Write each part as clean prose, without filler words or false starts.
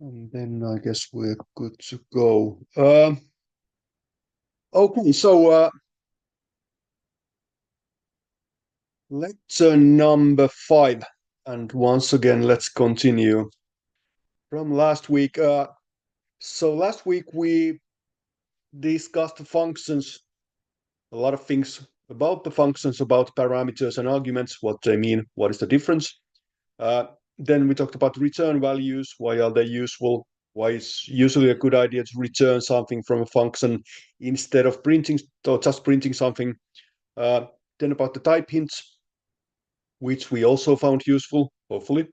And then I guess we're good to go. Okay, so lecture number 5. And once again, let's continue from last week. So last week we discussed the functions, a lot of things about the functions, about parameters and arguments, what they mean, what is the difference. Then we talked about return values, why are they useful, why it's usually a good idea to return something from a function instead of printing or just printing something. Then about the type hints, which we also found useful, hopefully.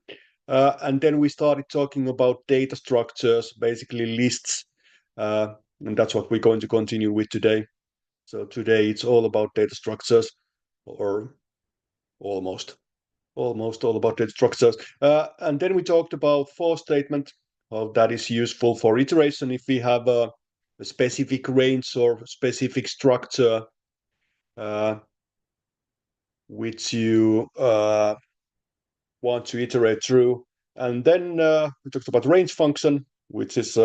And then we started talking about data structures, basically lists. And that's what we're going to continue with today. So today it's all about data structures, or almost all about data structures. And then we talked about for statement, how that is useful for iteration if we have a specific range or specific structure which you want to iterate through. And then we talked about range function, which is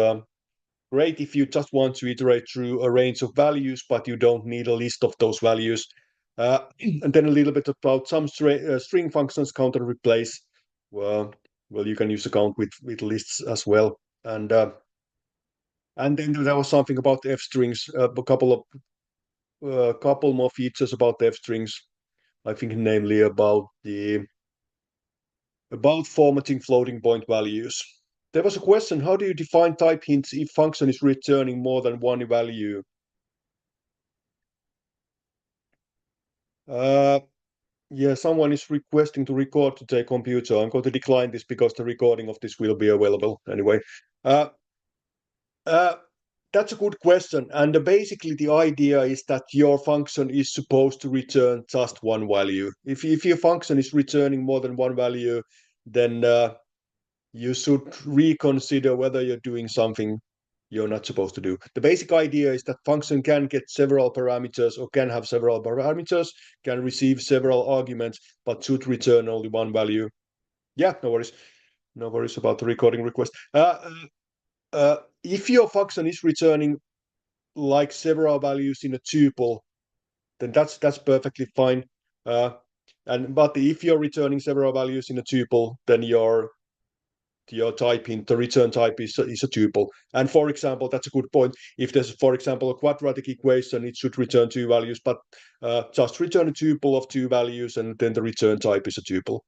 great if you just want to iterate through a range of values, but you don't need a list of those values. And then a little bit about some string functions, count and replace. Well, you can use a count with lists as well. And then there was something about f strings, a couple more features about the f strings. I think namely about formatting floating point values. There was a question, how do you define type hints if function is returning more than one value? Yeah, someone is requesting to record to their computer. I'm going to decline this because the recording of this will be available anyway. Uh, uh, that's a good question. And basically, the idea is that your function is supposed to return just one value. If your function is returning more than one value, then you should reconsider whether you're doing something you're not supposed to do. The basic idea is that function can get several parameters or can have several parameters, can receive several arguments, but should return only one value. Yeah, no worries. No worries about the recording request. If your function is returning like several values in a tuple, then that's perfectly fine. But if you're returning several values in a tuple, then your type hint, the return type is a tuple. And for example, that's a good point. If there's, for example, a quadratic equation, it should return two values, but just return a tuple of two values, and then the return type is a tuple.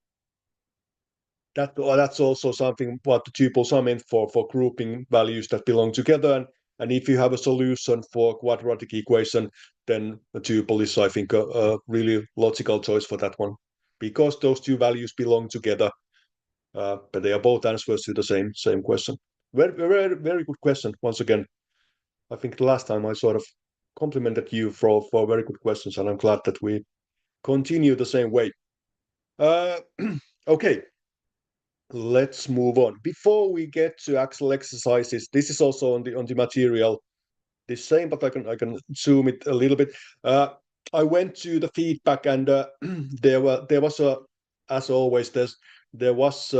That's also something what the tuples are meant for grouping values that belong together. And if you have a solution for a quadratic equation, then a tuple is, I think, a really logical choice for that one, because those two values belong together. But they are both answers to the same question. Very good question. Once again, I think the last time I sort of complimented you for very good questions, and I'm glad that we continue the same way. Okay, let's move on. Before we get to actual exercises, this is also on the material. The same, but I can zoom it a little bit. I went to the feedback, and there was a, as always, there was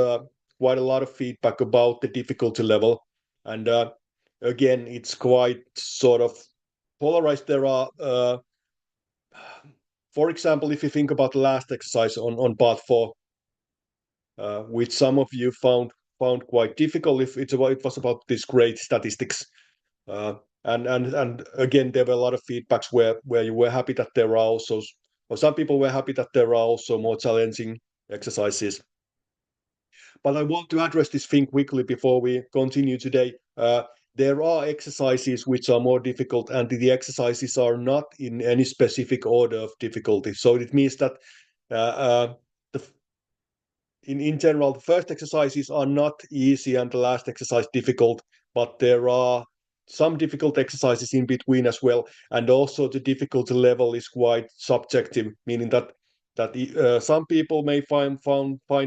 quite a lot of feedback about the difficulty level, and again, it's quite sort of polarized. There are, for example, if you think about the last exercise on part 4, which some of you found quite difficult. If it was about this great statistics. And again, there were a lot of feedbacks where you were happy that there are also, or some people were happy that there are also more challenging exercises. But I want to address this thing quickly before we continue today. There are exercises which are more difficult, and the exercises are not in any specific order of difficulty. So it means that the in general, the first exercises are not easy and the last exercise difficult, but there are some difficult exercises in between as well. And also the difficulty level is quite subjective, meaning that some people may find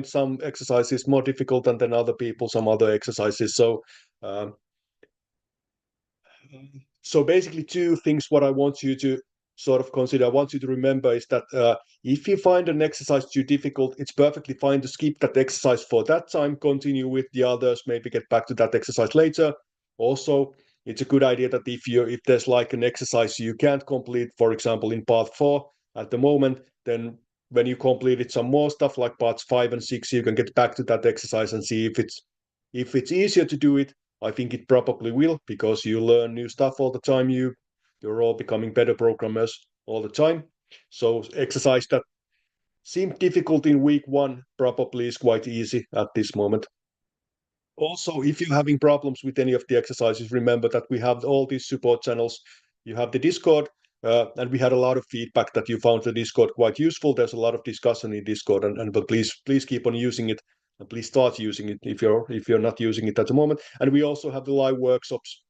some exercises more difficult than other people, some other exercises. So basically two things what I want you sort of consider, I want you to remember is that if you find an exercise too difficult, it's perfectly fine to skip that exercise for that time, continue with the others, maybe get back to that exercise later. Also, it's a good idea that if there's like an exercise you can't complete, for example, in part 4 at the moment, then when you completed some more stuff like parts 5 and 6, you can get back to that exercise and see if it's easier to do it. I think it probably will, because you learn new stuff all the time. You're all becoming better programmers all the time. So exercise that seemed difficult in week 1 probably is quite easy at this moment. Also, if you're having problems with any of the exercises, remember that we have all these support channels. You have the Discord, and we had a lot of feedback that you found the Discord quite useful. There's a lot of discussion in Discord, but please keep on using it, and please start using it if you're not using it at the moment. And we also have the live workshops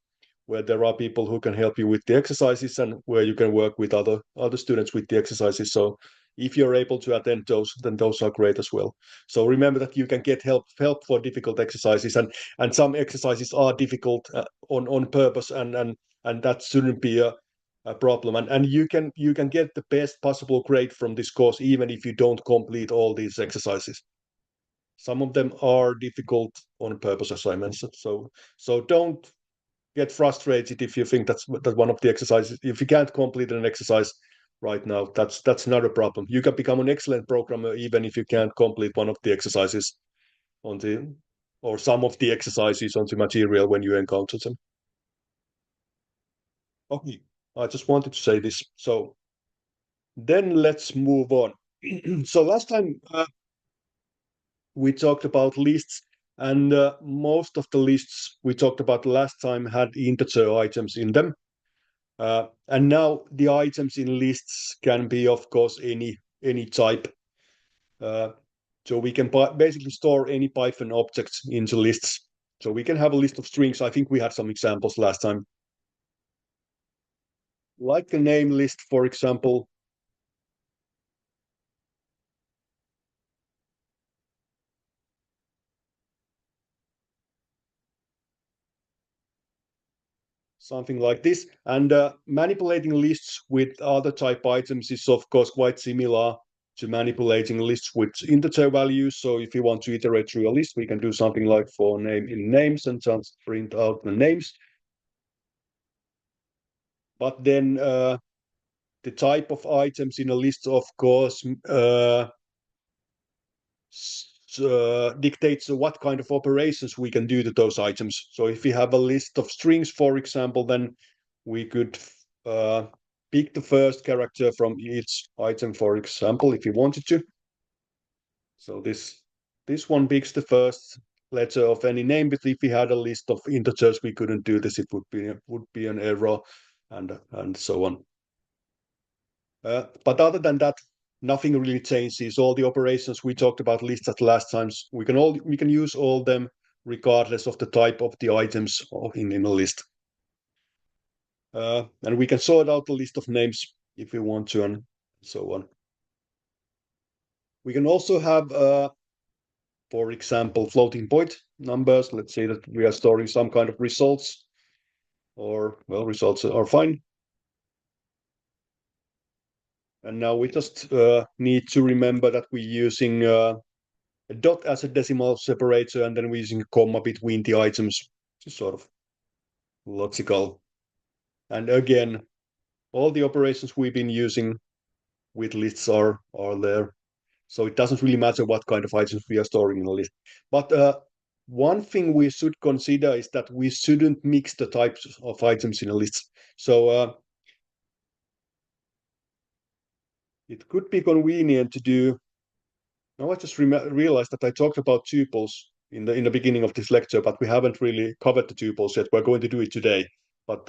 where there are people who can help you with the exercises and where you can work with other students with the exercises. So if you're able to attend those, then those are great as well. So remember that you can get help for difficult exercises, and some exercises are difficult on purpose, and that shouldn't be a problem. And you can get the best possible grade from this course even if you don't complete all these exercises. Some of them are difficult on purpose, as I mentioned. So don't get frustrated if you think that one of the exercises, if you can't complete an exercise right now, that's not a problem. You can become an excellent programmer even if you can't complete one of the exercises on the or some of the exercises on the material when you encounter them. Okay, I just wanted to say this. So then let's move on. So last time we talked about lists, and most of the lists we talked about last time had integer items in them. And now the items in lists can be, of course, any type. So we can basically store any Python objects into lists. So we can have a list of strings. I think we had some examples last time. Like a name list, for example. Something like this. And manipulating lists with other type items is, of course, quite similar to manipulating lists with integer values. So if you want to iterate through a list, we can do something like for name in names and just print out the names. But then the type of items in a list, of course, dictates what kind of operations we can do to those items. So if we have a list of strings, for example, then we could pick the first character from each item, for example, if you wanted to. So this one picks the first letter of any name, but if we had a list of integers, we couldn't do this. It would be an error, and so on. But other than that, nothing really changes. All the operations we talked about lists at last times, we can use all them regardless of the type of the items in a list. And we can sort out the list of names if we want to, and so on. We can also have, for example, floating point numbers. Let's say that we are storing some kind of results, or, well, results are fine. And now we just need to remember that we're using a dot as a decimal separator, and then we're using a comma between the items, which is sort of logical. And again, all the operations we've been using with lists are there. So it doesn't really matter what kind of items we are storing in a list. But one thing we should consider is that we shouldn't mix the types of items in a list. So it could be convenient to do. Now I just realized that I talked about tuples in the beginning of this lecture, but we haven't really covered the tuples yet. We're going to do it today. But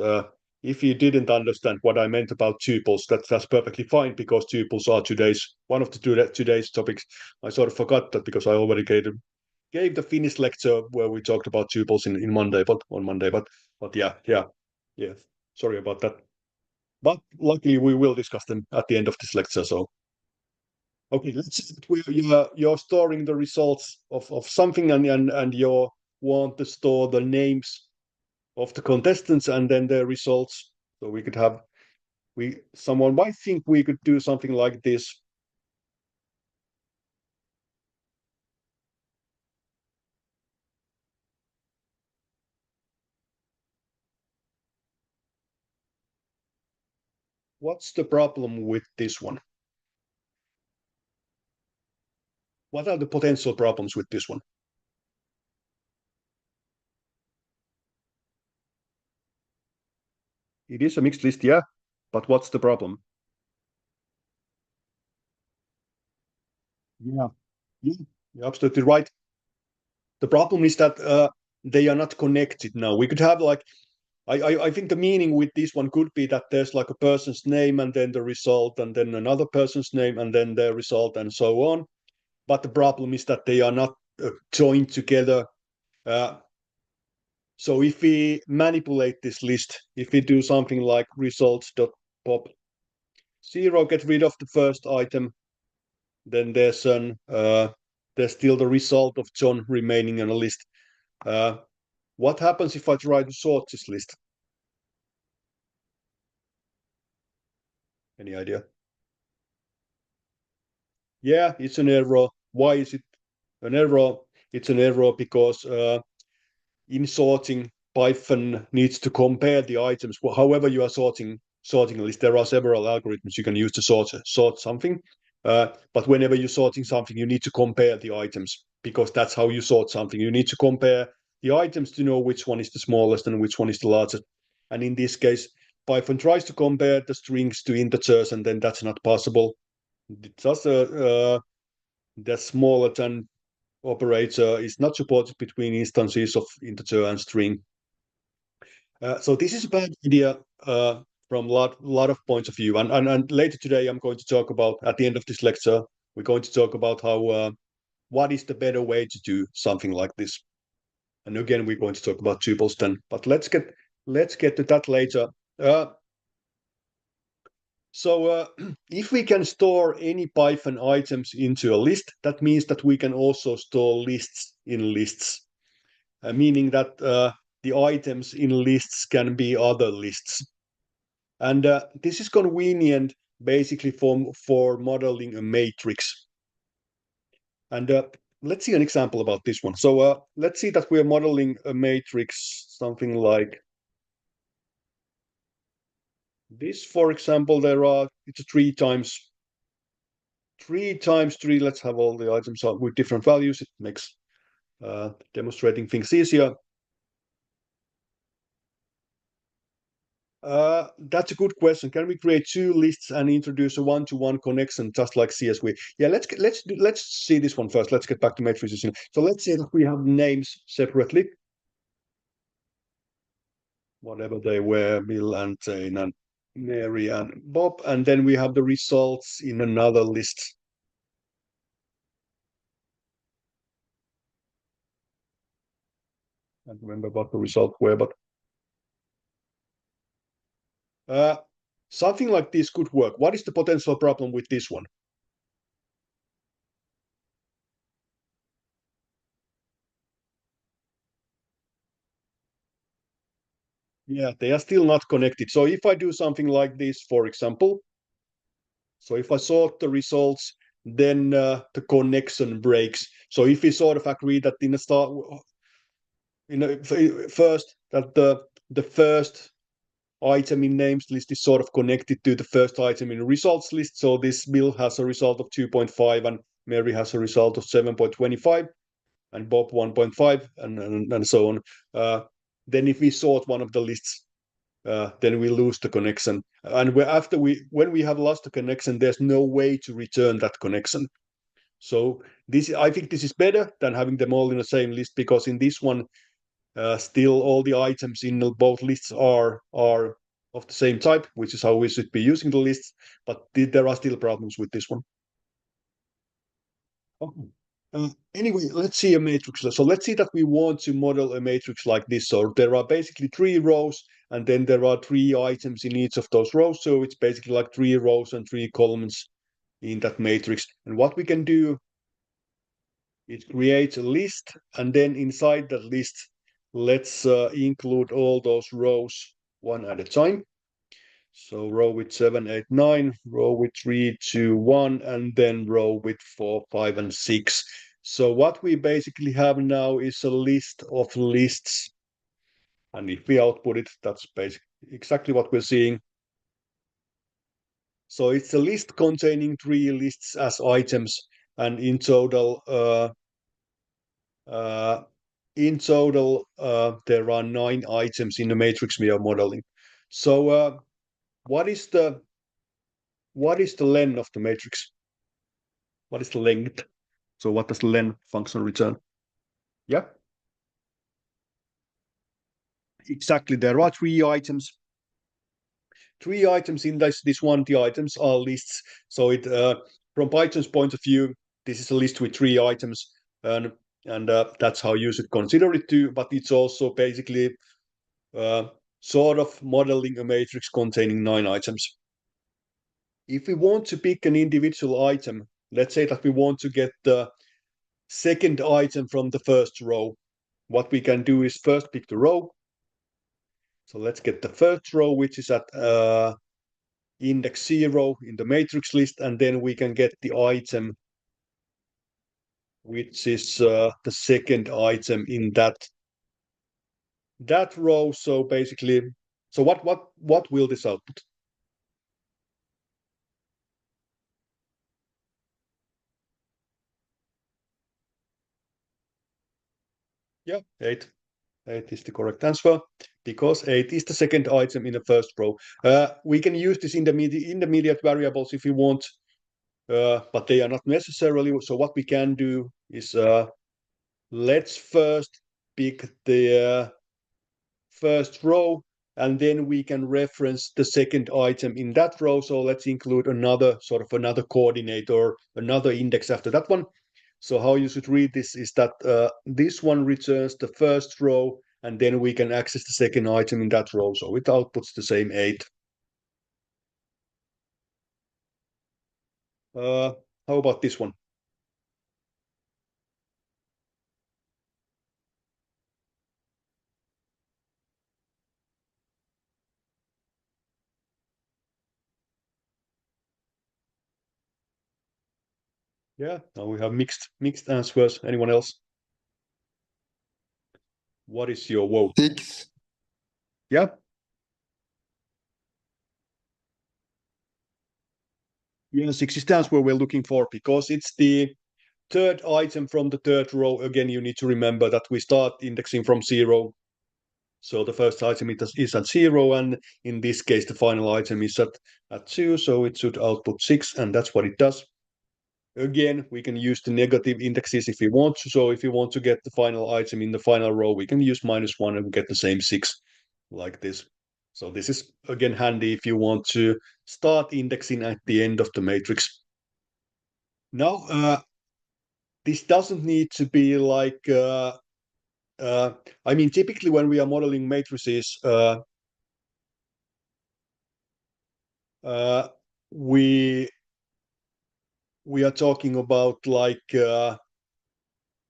if you didn't understand what I meant about tuples, that's perfectly fine, because tuples are one of today's topics. I sort of forgot that because I already gave the Finnish lecture where we talked about tuples on Monday. But yeah. Sorry about that. But luckily we will discuss them at the end of this lecture. So okay, let's say that you're storing the results of something, and you want to store the names of the contestants and then their results. So we someone might think we could do something like this. What's the problem with this one? What are the potential problems with this one? It is a mixed list, yeah, but what's the problem? Yeah, yeah, you're absolutely right. The problem is that they are not connected now. We could have like I think the meaning with this one could be that there's like a person's name and then the result and then another person's name and then the result and so on. But the problem is that they are not joined together. So if we manipulate this list, if we do something like results.pop 0, get rid of the first item, then there's still the result of John remaining on a list. What happens if I try to sort this list? Any idea? Yeah, it's an error. Why is it an error? It's an error because in sorting, Python needs to compare the items. However you are sorting a list, there are several algorithms you can use to sort something. But whenever you're sorting something, you need to compare the items because that's how you sort something. You need to compare the items to know which one is the smallest and which one is the largest. And in this case, Python tries to compare the strings to integers, and then that's not possible. It's just the smaller than operator is not supported between instances of integer and string. So this is a bad idea from a lot of points of view. And later today, I'm going to talk about, at the end of this lecture, we're going to talk about how what is the better way to do something like this. And again, we're going to talk about tuples then. But let's get to that later. So if we can store any Python items into a list, that means that we can also store lists in lists, meaning that the items in lists can be other lists. And this is convenient basically for modeling a matrix. And let's see an example about this one. So let's see that we're modeling a matrix, something like this, for example. It's a 3 times 3. Let's have all the items with different values. It makes demonstrating things easier. That's a good question. Can we create 2 lists and introduce a one-to-one connection just like CSV? Yeah, let's see this one first. Let's get back to matrices. So let's say that we have names separately, whatever they were, Bill and Jane and Mary and Bob, and then we have the results in another list. I don't remember what the results were, but something like this could work. What is the potential problem with this one? Yeah, they are still not connected. So if I do something like this, for example, so if I sort the results, then the connection breaks. So if we sort of agree that in the start, first that the first item in names list is sort of connected to the first item in results list. So this Bill has a result of 2.5 and Mary has a result of 7.25 and Bob 1.5 and so on. Then if we sort one of the lists, then we lose the connection. And when we have lost the connection, there's no way to return that connection. So I think this is better than having them all in the same list, because in this one, still all the items in both lists are of the same type, which is how we should be using the lists. But there are still problems with this one. Okay. Anyway, let's see a matrix. So let's see that we want to model a matrix like this. So there are basically 3 rows, and then there are 3 items in each of those rows. So it's basically like 3 rows and 3 columns in that matrix. And what we can do is create a list, and then inside that list, let's include all those rows one at a time. So row with 7, 8, 9, row with 3, 2, 1, and then row with 4, 5, and 6. So what we basically have now is a list of lists. And if we output it, that's basically exactly what we're seeing. So it's a list containing 3 lists as items, and in total, there are 9 items in the matrix we are modeling. So what is the length of the matrix? What is the length? So what does the len function return? Yeah, exactly. There are 3 items. 3 items in this one. The items are lists. So it from Python's point of view, this is a list with 3 items, and that's how you should consider it too. But it's also basically sort of modeling a matrix containing 9 items. If we want to pick an individual item, let's say that we want to get the second item from the first row, what we can do is first pick the row. So let's get the first row, which is at index 0 in the matrix list, and then we can get the item, which is the second item in that row. So basically, so what will this output? Yeah, 8. 8 is the correct answer, because 8 is the second item in the first row. We can use this intermediate variables if we want, but they are not necessarily. So what we can do is let's first pick the first row, and then we can reference the second item in that row. So let's include another coordinate or another index after that one. So how you should read this is that this one returns the first row, and then we can access the second item in that row. So it outputs the same 8. How about this one? Yeah, now we have mixed answers. Anyone else? What is your vote? 6. Yeah. Yeah, 6 is the answer we're looking for, because it's the third item from the third row. Again, you need to remember that we start indexing from 0. So the first item is at 0, and in this case, the final item is at 2. So it should output 6, and that's what it does. Again, we can use the negative indexes if we want to. So if you want to get the final item in the final row, we can use -1 and we get the same 6, like this. So this is again handy if you want to start indexing at the end of the matrix. Now, this doesn't need to be like, I mean, typically when we are modeling matrices, we are talking about like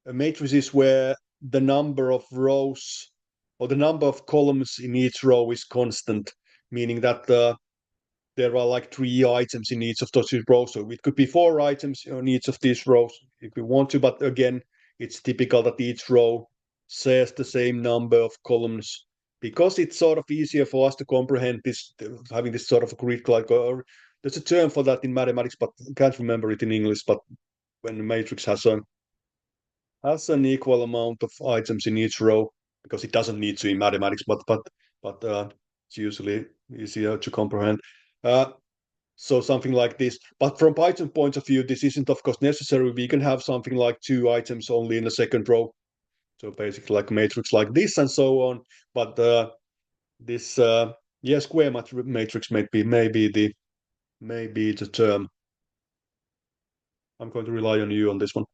matrices where the number of rows or the number of columns in each row is constant, meaning that there are like 3 items in each of those rows. So it could be 4 items on each of these rows if we want to, but again, it's typical that each row shares the same number of columns, because it's sort of easier for us to comprehend this, having this sort of a grid like, or there's a term for that in mathematics, but I can't remember it in English. But when the matrix has an equal amount of items in each row, because it doesn't need to in mathematics, but it's usually easier to comprehend. So something like this. But from Python point of view, this isn't of course necessary. We can have something like 2 items only in the second row. So basically like a matrix like this and so on. But this square matrix may be the term. I'm going to rely on you on this one.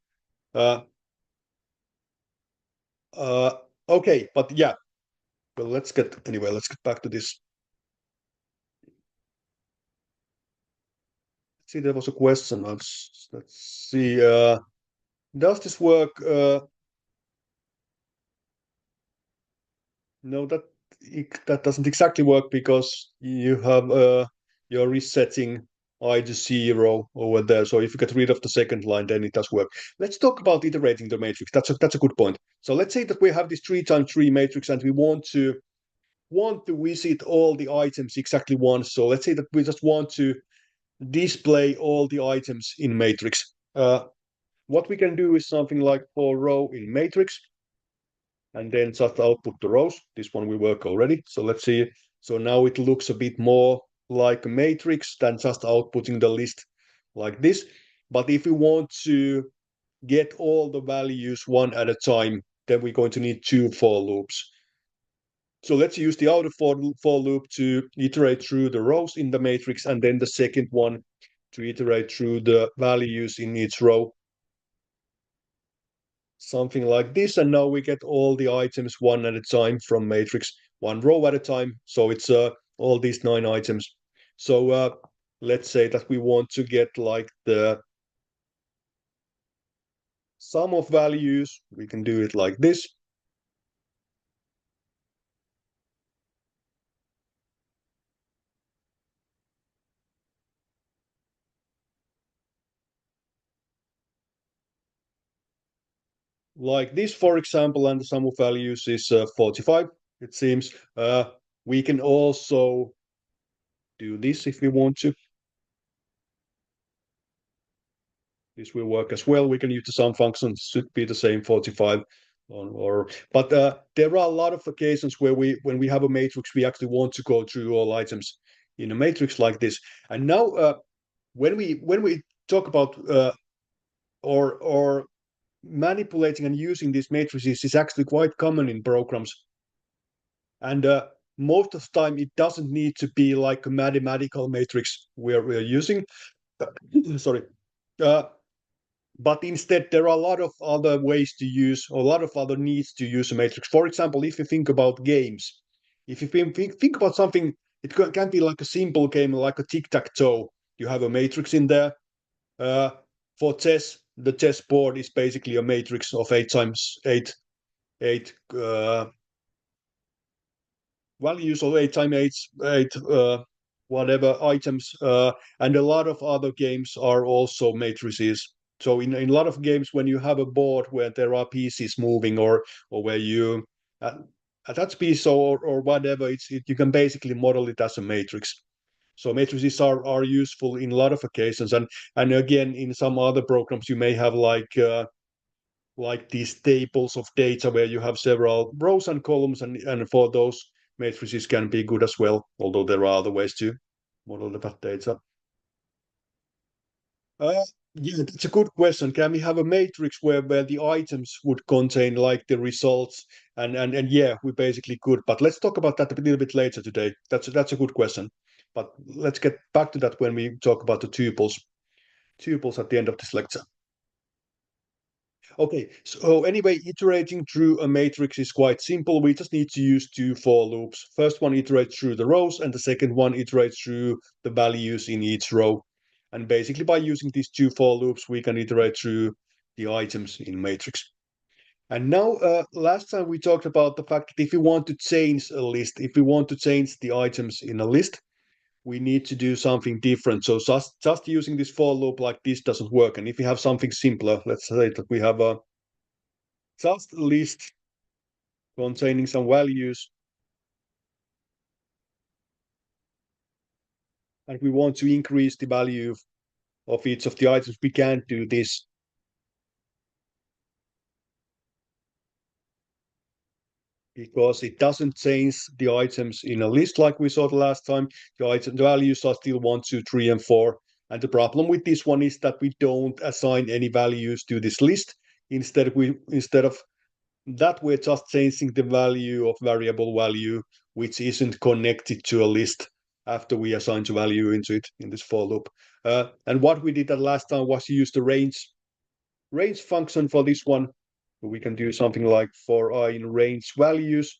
Okay, but yeah. Well, let's get back to this. See, there was a question. Let's see. Does this work? No, that that doesn't exactly work because you have you're resetting I to 0 over there. So if you get rid of the second line, then it does work. Let's talk about iterating the matrix. That's a good point. So let's say that we have this 3x3 matrix and we want to visit all the items exactly once. So let's say that we just want to display all the items in matrix. What we can do is something like for row in matrix, and then just output the rows. This one we work already. So let's see. So now it looks a bit more like a matrix than just outputting the list like this. But if we want to get all the values one at a time, then we're going to need 2 for loops. So let's use the outer for loop to iterate through the rows in the matrix, and then the second one to iterate through the values in each row. Something like this, and now we get all the items one at a time from matrix, one row at a time. So it's all these 9 items. So let's say that we want to get like the sum of values. We can do it like this. Like this, for example, and the sum of values is 45, it seems. We can also do this if we want to. This will work as well. We can use the sum function, should be the same 45. But there are a lot of occasions where when we have a matrix, we actually want to go through all items in a matrix like this. And now when we talk about or manipulating and using these matrices is actually quite common in programs. And most of the time, it doesn't need to be like a mathematical matrix we're using. Sorry. But instead, there are a lot of other ways to use, or a lot of other needs to use a matrix. For example, if you think about games, if you think about something, it can be like a simple game, like a tic-tac-toe. You have a matrix in there. For chess, the chessboard is basically a matrix of 8 times 8 values, or 8 times 8 whatever items, and a lot of other games are also matrices. So in a lot of games, when you have a board where there are pieces moving, or where you attach piece or whatever, you can basically model it as a matrix. So matrices are useful in a lot of occasions, and again, in some other programs, you may have like these tables of data where you have several rows and columns, and for those, matrices can be good as well, although there are other ways to model the data. Uh, yeah, that's a good question. Can we have a matrix where the items would contain like the results? And yeah, we basically could. But let's talk about that a little bit later today. That's a good question. But let's get back to that when we talk about the tuples. Tuples at the end of this lecture. Okay, so anyway, iterating through a matrix is quite simple. We just need to use 2 for loops. First one iterates through the rows, and the second one iterates through the values in each row. And basically by using these 2 for loops, we can iterate through the items in matrix. And now, last time we talked about the fact that if we want to change a list, if we want to change the items in a list, we need to do something different. So just using this for loop like this doesn't work. And if we have something simpler, let's say that we have a just a list containing some values, and we want to increase the value of each of the items, we can't do this. Because it doesn't change the items in a list like we saw the last time. The values are still 1, 2, 3, and 4. And the problem with this one is that we don't assign any values to this list. Instead of that, we're just changing the value of variable value, which isn't connected to a list after we assign the value into it in this for loop. And what we did that last time was use the range function for this one. We can do something like for I in range values.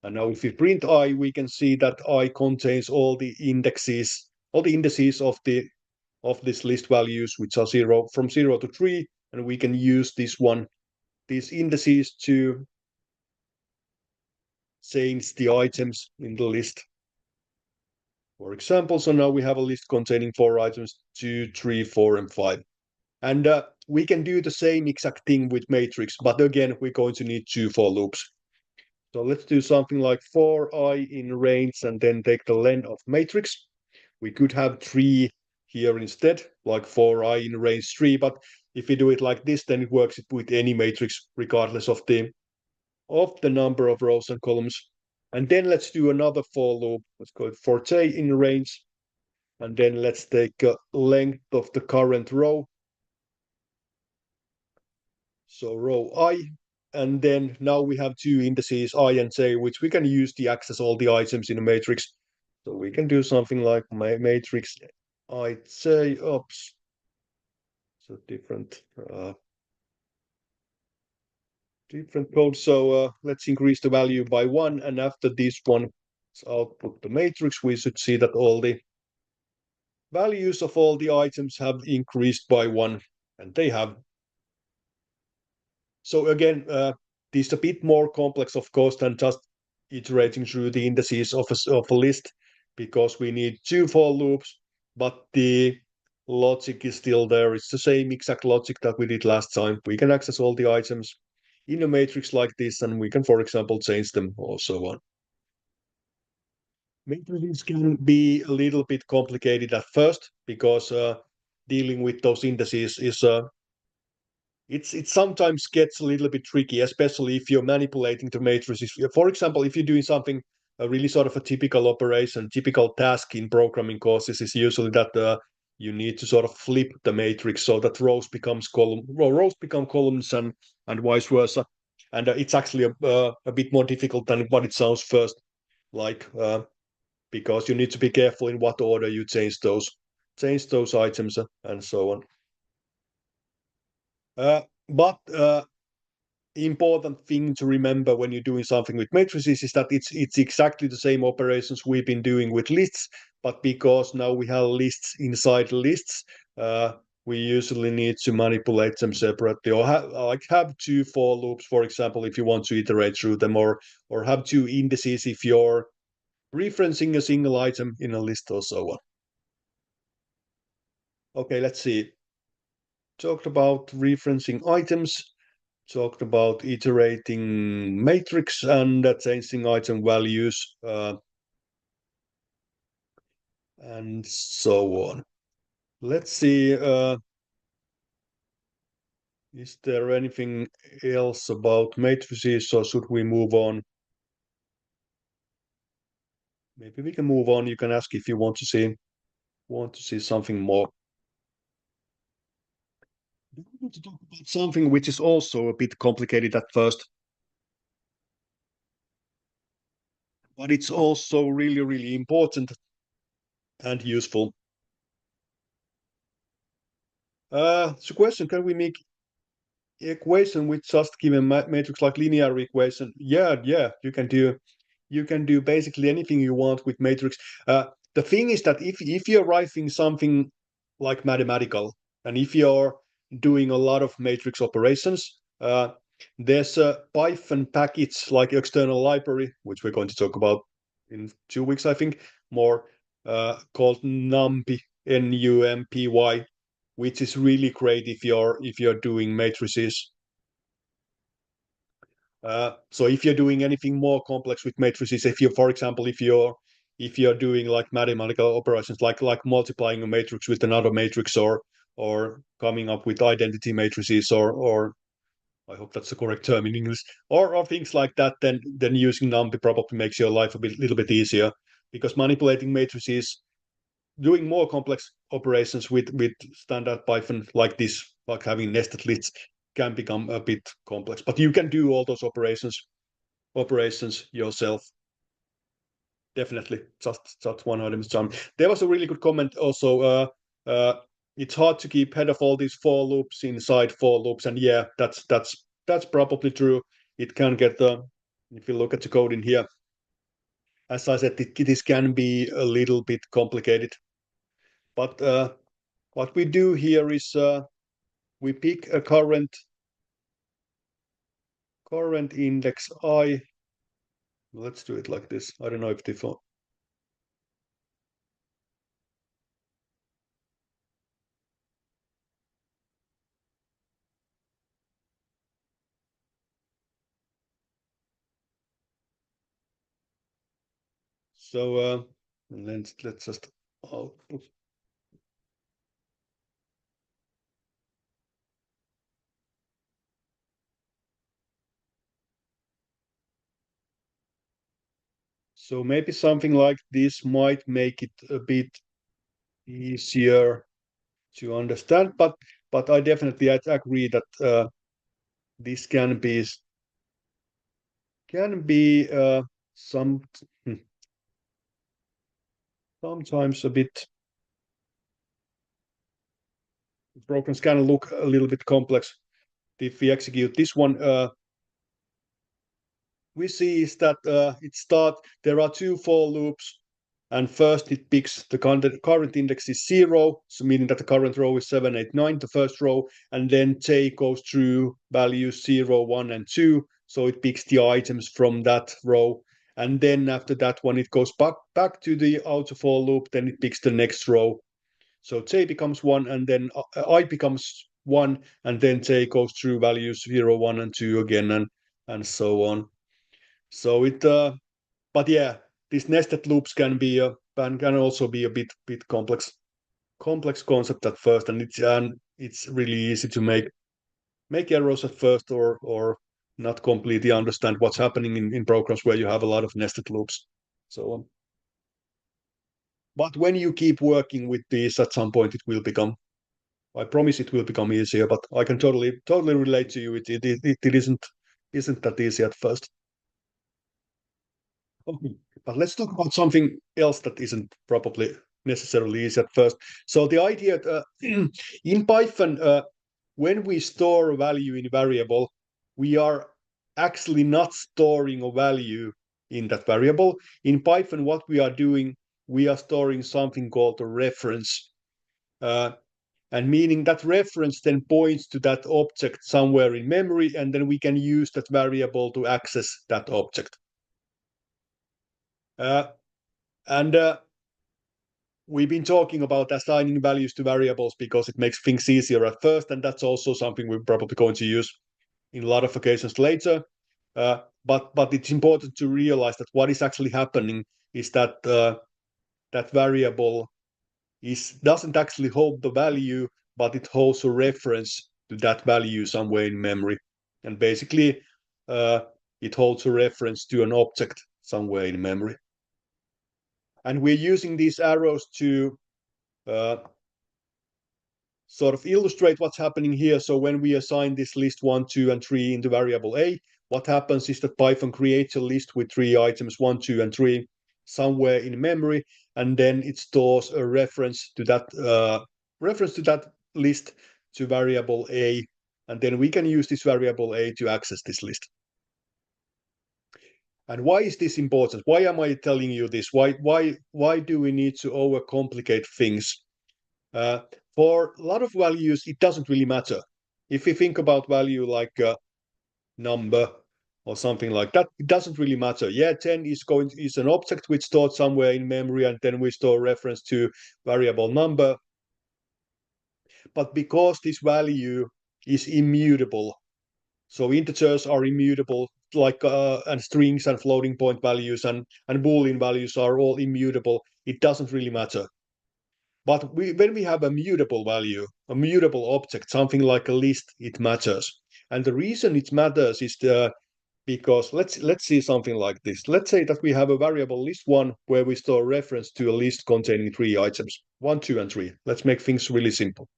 And now if we print I, we can see that I contains all the indices of this list values, which are from 0 to 3, and we can use these indices to change the items in the list. For example, so now we have a list containing 4 items, 2, 3, 4, and 5. And we can do the same exact thing with matrix, but again, we're going to need 2 for loops. So let's do something like for I in range and then take the length of matrix. We could have 3 here instead, like for I in range 3, but if we do it like this, then it works with any matrix, regardless of the number of rows and columns. And then let's do another for loop. Let's go for j in range. And then let's take a length of the current row. So row I. And then now we have 2 indices, I and j, which we can use to access all the items in a matrix. So we can do something like matrix ij. Oops. So different code. So let's increase the value by 1. And after this one, output the matrix, we should see that all the values of all the items have increased by 1, and they have. So again, this is a bit more complex, of course, than just iterating through the indices of a list, because we need 2 for loops, but the logic is still there. It's the same exact logic that we did last time. We can access all the items in a matrix like this, and we can, for example, change them or so on. Matrices can be a little bit complicated at first, because dealing with those indices is it sometimes gets a little bit tricky, especially if you're manipulating the matrices. For example, if you're doing something really sort of a typical operation, typical task in programming courses is usually that you need to sort of flip the matrix so that rows become columns and vice versa. And it's actually a bit more difficult than what it sounds first, like because you need to be careful in what order you change those items and so on. But important thing to remember when you're doing something with matrices is that it's exactly the same operations we've been doing with lists, but because now we have lists inside lists, we usually need to manipulate them separately, or have 2 for loops, for example, if you want to iterate through them, or have 2 indices if you're referencing a single item in a list or so on. Okay, let's see. Talked about referencing items, talked about iterating matrix and changing item values, and so on. Let's see, is there anything else about matrices, or should we move on? Maybe we can move on. You can ask if you want to see something more. We want to talk about something which is also a bit complicated at first, but it's also really, really important and useful. It's a question: can we make equation with just given matrix like linear equation? Yeah, you can do basically anything you want with matrix. The thing is that if you're writing something like mathematical, and if you're doing a lot of matrix operations, there's a Python package like external library, which we're going to talk about in 2 weeks, I think, more, called numpy, numpy, which is really great if you're doing matrices. So if you're doing anything more complex with matrices, for example, if you're doing like mathematical operations, like multiplying a matrix with another matrix, or coming up with identity matrices, or I hope that's the correct term in English, or things like that, then using numpy probably makes your life little bit easier, because manipulating matrices, doing more complex operations with standard Python like this, like having nested lists, can become a bit complex. But you can do all those operations yourself. Definitely, just 100%. There was a really good comment also. It's hard to keep head of all these for loops inside for loops, and yeah, that's probably true. It can get if you look at the code in here, as I said, this can be a little bit complicated. But what we do here is we pick a current index I, Let's do it like this. I don't know if the phone. So let's just output. So maybe something like this might make it a bit easier to understand, but I definitely agree that this can be some hmm, sometimes a bit programs can look a little bit complex. If we execute this one, we see is that there are two for loops, and first it picks the current index is 0, so meaning that the current row is 789, the first row, and then J goes through values 0, 1, and 2, so it picks the items from that row, and then after that one it goes back to the outer for loop, then it picks the next row. So J becomes 1, and then I becomes 1, and then J goes through values 0, 1, and 2 again, and so on. So but yeah, these nested loops can also be a bit complex concept at first, and it's really easy to make errors at first, or not completely understand what's happening in programs where you have a lot of nested loops. So, but when you keep working with these, at some point it will become. I promise it will become easier, but I can totally relate to you. It isn't that easy at first. Okay. But let's talk about something else that isn't probably necessarily easy at first. So the idea in Python, when we store a value in a variable, we are actually not storing a value in that variable. In Python, what we are doing, we are storing something called a reference. And meaning that reference then points to that object somewhere in memory, and then we can use that variable to access that object. And we've been talking about assigning values to variables because it makes things easier at first, and that's also something we're probably going to use in a lot of occasions later. But it's important to realize that what is actually happening is that that variable doesn't actually hold the value, but it holds a reference to that value somewhere in memory, and basically it holds a reference to an object somewhere in memory. And we're using these arrows to uh, sort of illustrate what's happening here. So when we assign this list 1, 2, and 3 into variable A, what happens is that Python creates a list with 3 items, 1, 2, and 3, somewhere in memory, and then it stores a reference to that list to variable A, and then we can use this variable A to access this list. And why is this important? Why am I telling you this? Why do we need to overcomplicate things? For a lot of values, it doesn't really matter. If you think about value like a number or something like that, it doesn't really matter. Yeah, 10 is an object which stored somewhere in memory, and then we store reference to variable number. But because this value is immutable, so integers are immutable, like and strings and floating point values and Boolean values are all immutable. It doesn't really matter. But when we have a mutable value, a mutable object, something like a list, it matters. And the reason it matters is because let's see something like this. Let's say that we have a variable list1 where we store reference to a list containing 3 items, 1, 2, and 3. Let's make things really simple.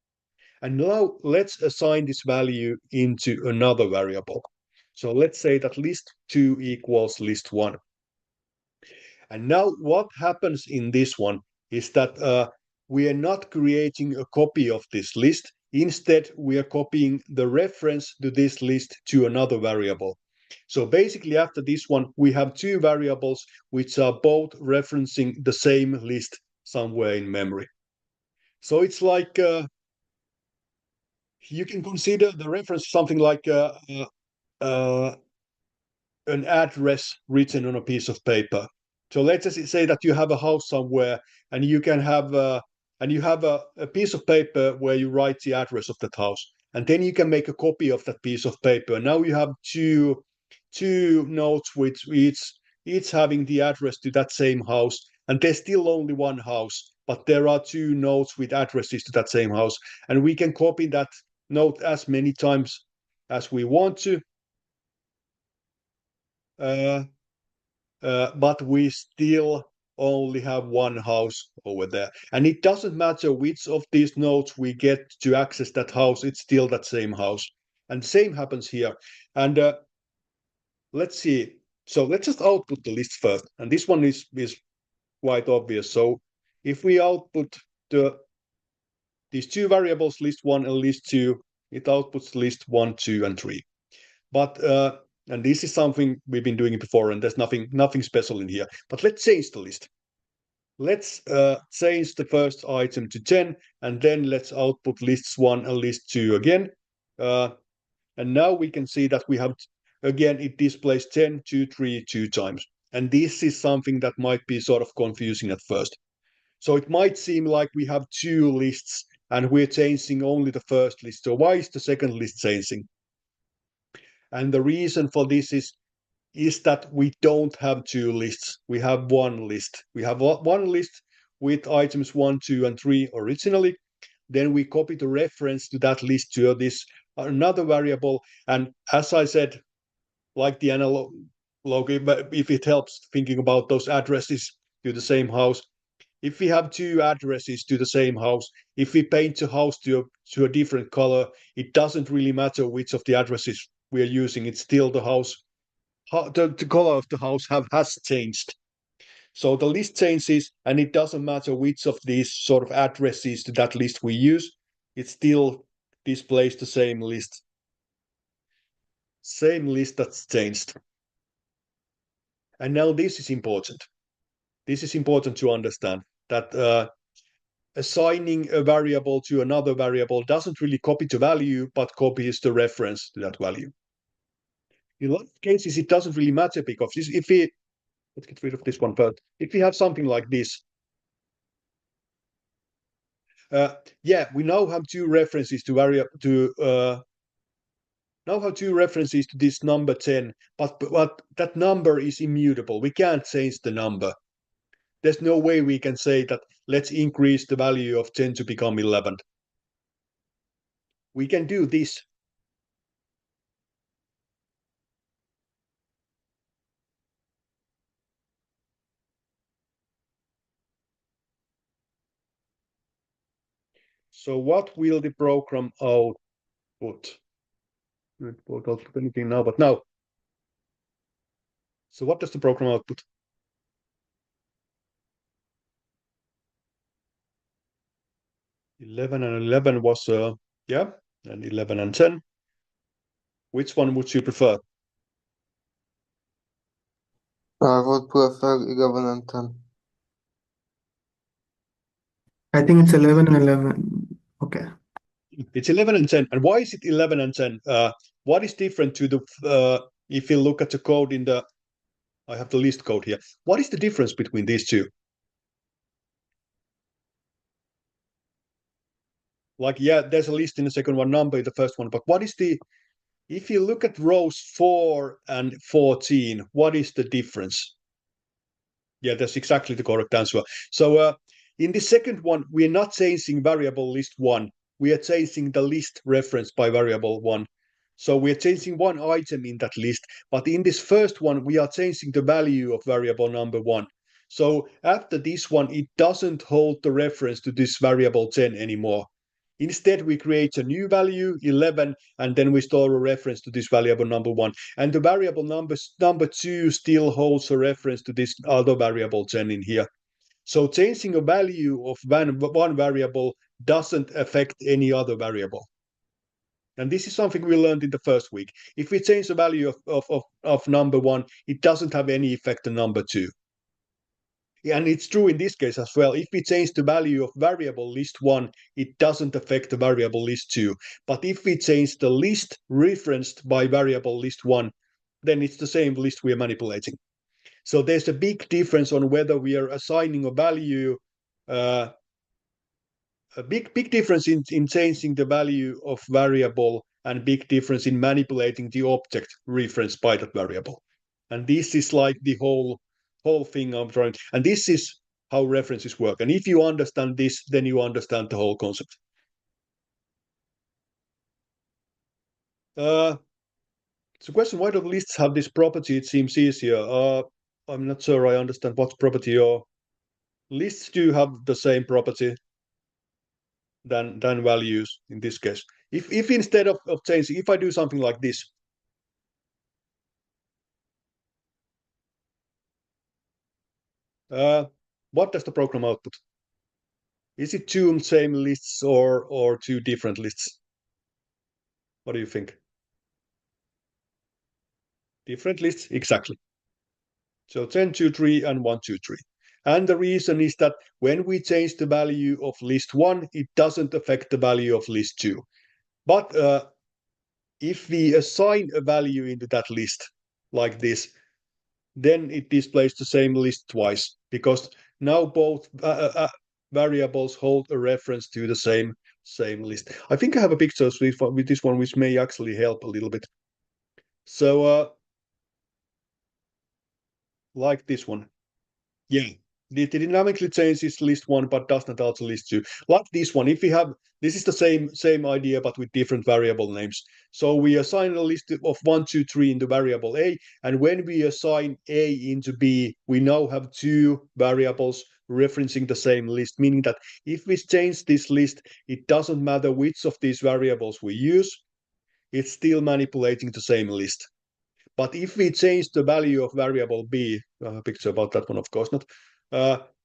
And now let's assign this value into another variable. So let's say that list2 equals list1. And now what happens in this one is that we are not creating a copy of this list. Instead, we are copying the reference to this list to another variable. So basically, after this one, we have 2 variables which are both referencing the same list somewhere in memory. So it's like you can consider the reference something like uh, an address written on a piece of paper. So let's just say that you have a house somewhere, and you can have a piece of paper where you write the address of that house, and then you can make a copy of that piece of paper. Now you have two notes with each having the address to that same house, and there's still only one house, but there are two notes with addresses to that same house, and we can copy that note as many times as we want to. But we still only have one house over there. And it doesn't matter which of these nodes we get to access that house, it's still that same house. And same happens here. And let's see. So let's just output the list first. And this one is quite obvious. So if we output these two variables, list 1 and list 2, it outputs list 1, 2, and 3. But and this is something we've been doing before, and there's nothing special in here. But let's change the list. Let's change the first item to 10, and then let's output lists 1 and list 2 again. And now we can see that we have, again, it displays 10, 2, 3, 2 times. And this is something that might be sort of confusing at first. So it might seem like we have two lists, and we're changing only the first list. So why is the second list changing? And the reason for this is that we don't have two lists. We have one list. We have one list with items 1, 2, and 3 originally. Then we copy the reference to that list to this another variable. And as I said, like the analog, if it helps thinking about those addresses to the same house, if we have two addresses to the same house, if we paint the house to a different color, it doesn't really matter which of the addresses we are using. It's still the house. The color of the house has changed. So the list changes, and it doesn't matter which of these sort of addresses to that list we use. It still displays the same list. Same list that's changed. And now this is important. This is important to understand that assigning a variable to another variable doesn't really copy the value, but copies the reference to that value. In a lot of cases, it doesn't really matter because if we, let's get rid of this one first. If we have something like this, yeah, we now have two references to this number 10, but that number is immutable. We can't change the number. There's no way we can say that let's increase the value of 10 to become 11. We can do this. So what will the program output? It won't output anything now, but now. So what does the program output? 11 and 11 was, yeah, and 11 and 10. Which one would you prefer? I would prefer 11 and 10. I think it's 11 and 11. Okay. It's 11 and 10. And why is it 11 and 10? What is different to the, if you look at the code in the, I have the list code here. What is the difference between these two? Like, yeah, there's a list in the second one, number in the first one, but what is the, if you look at rows 4 and 14, what is the difference? Yeah, that's exactly the correct answer. So in the second one, we're not changing variable list 1. We are changing the list reference by variable 1. So we're changing one item in that list. But in this first one, we are changing the value of variable number 1. So after this one, it doesn't hold the reference to this variable 10 anymore. Instead, we create a new value, 11, and then we store a reference to this variable number 1. And the variable number 2 still holds a reference to this other variable 10 in here. So changing a value of one variable doesn't affect any other variable. And this is something we learned in the first week. If we change the value of number 1, it doesn't have any effect on number 2. And it's true in this case as well. If we change the value of variable list 1, it doesn't affect the variable list 2. But if we change the list referenced by variable list 1, then it's the same list we are manipulating. So there's a big difference on whether we are assigning a value, a big difference in changing the value of variable, and big difference in manipulating the object referenced by that variable. And this is like the whole thing I'm trying. And this is how references work. And if you understand this, then you understand the whole concept. So question, why don't lists have this property? It seems easier. I'm not sure I understand what property or lists do have the same property than values in this case. If instead of changing, if I do something like this, what does the program output? Is it two same lists or two different lists? What do you think? Different lists, exactly. So 10, 2, 3, and 1, 2, 3. And the reason is that when we change the value of list 1, it doesn't affect the value of list 2. But if we assign a value into that list like this, then it displays the same list twice, because now both variables hold a reference to the same list. I think I have a picture with this one, which may actually help a little bit. So like this one. Yeah, it dynamically changes list 1 but does not alter list 2. Like this one, if we have, this is the same idea but with different variable names. So we assign a list of 1, 2, 3 into variable A, and when we assign A into B, we now have two variables referencing the same list, meaning that if we change this list, it doesn't matter which of these variables we use, it's still manipulating the same list. But if we change the value of variable B, a picture about that one, of course not,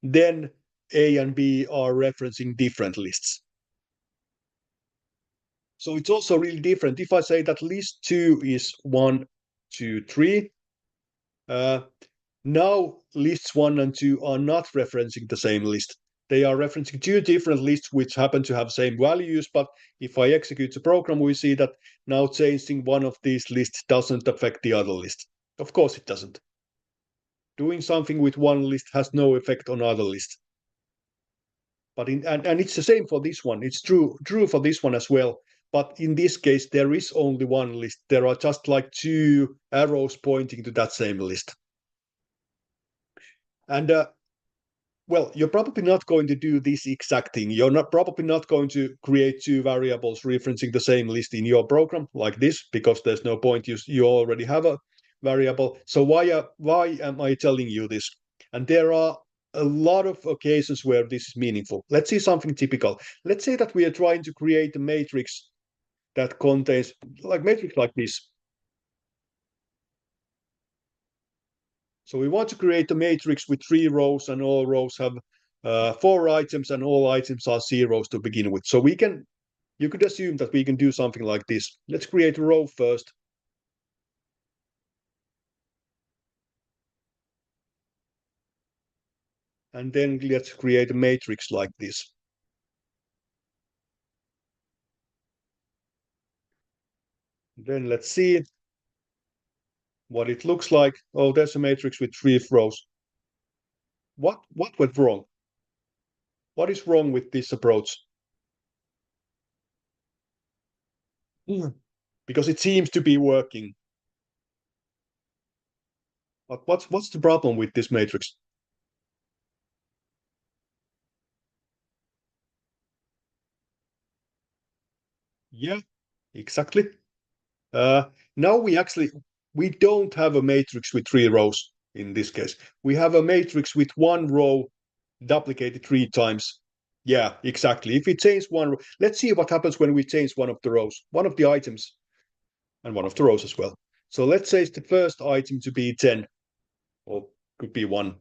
then A and B are referencing different lists. So it's also really different. If I say that list 2 is 1, 2, 3, now lists 1 and 2 are not referencing the same list. They are referencing two different lists which happen to have same values, but if I execute the program, we see that now changing one of these lists doesn't affect the other list. Of course it doesn't. Doing something with one list has no effect on other list. But and it's the same for this one. It's true for this one as well. But in this case, there is only one list. There are just like two arrows pointing to that same list. And well, you're probably not going to do this exact thing. You're probably not going to create two variables referencing the same list in your program like this, because there's no point. You already have a variable. So why am I telling you this? And there are a lot of occasions where this is meaningful. Let's see something typical. Let's say that we are trying to create a matrix that contains matrix like this. So we want to create a matrix with 3 rows, and all rows have 4 items, and all items are zeros to begin with. So you could assume that we can do something like this. Let's create a row first. And then let's create a matrix like this. Then let's see what it looks like. Oh, there's a matrix with 3 rows. What went wrong? What is wrong with this approach? Because it seems to be working. But what's the problem with this matrix? Yeah, exactly. Now we don't have a matrix with 3 rows in this case. We have a matrix with 1 row duplicated 3 times. Yeah, exactly. If we change one row, let's see what happens when we change one of the rows, one of the items, and one of the rows as well. So let's say the first item to be 10, or could be 1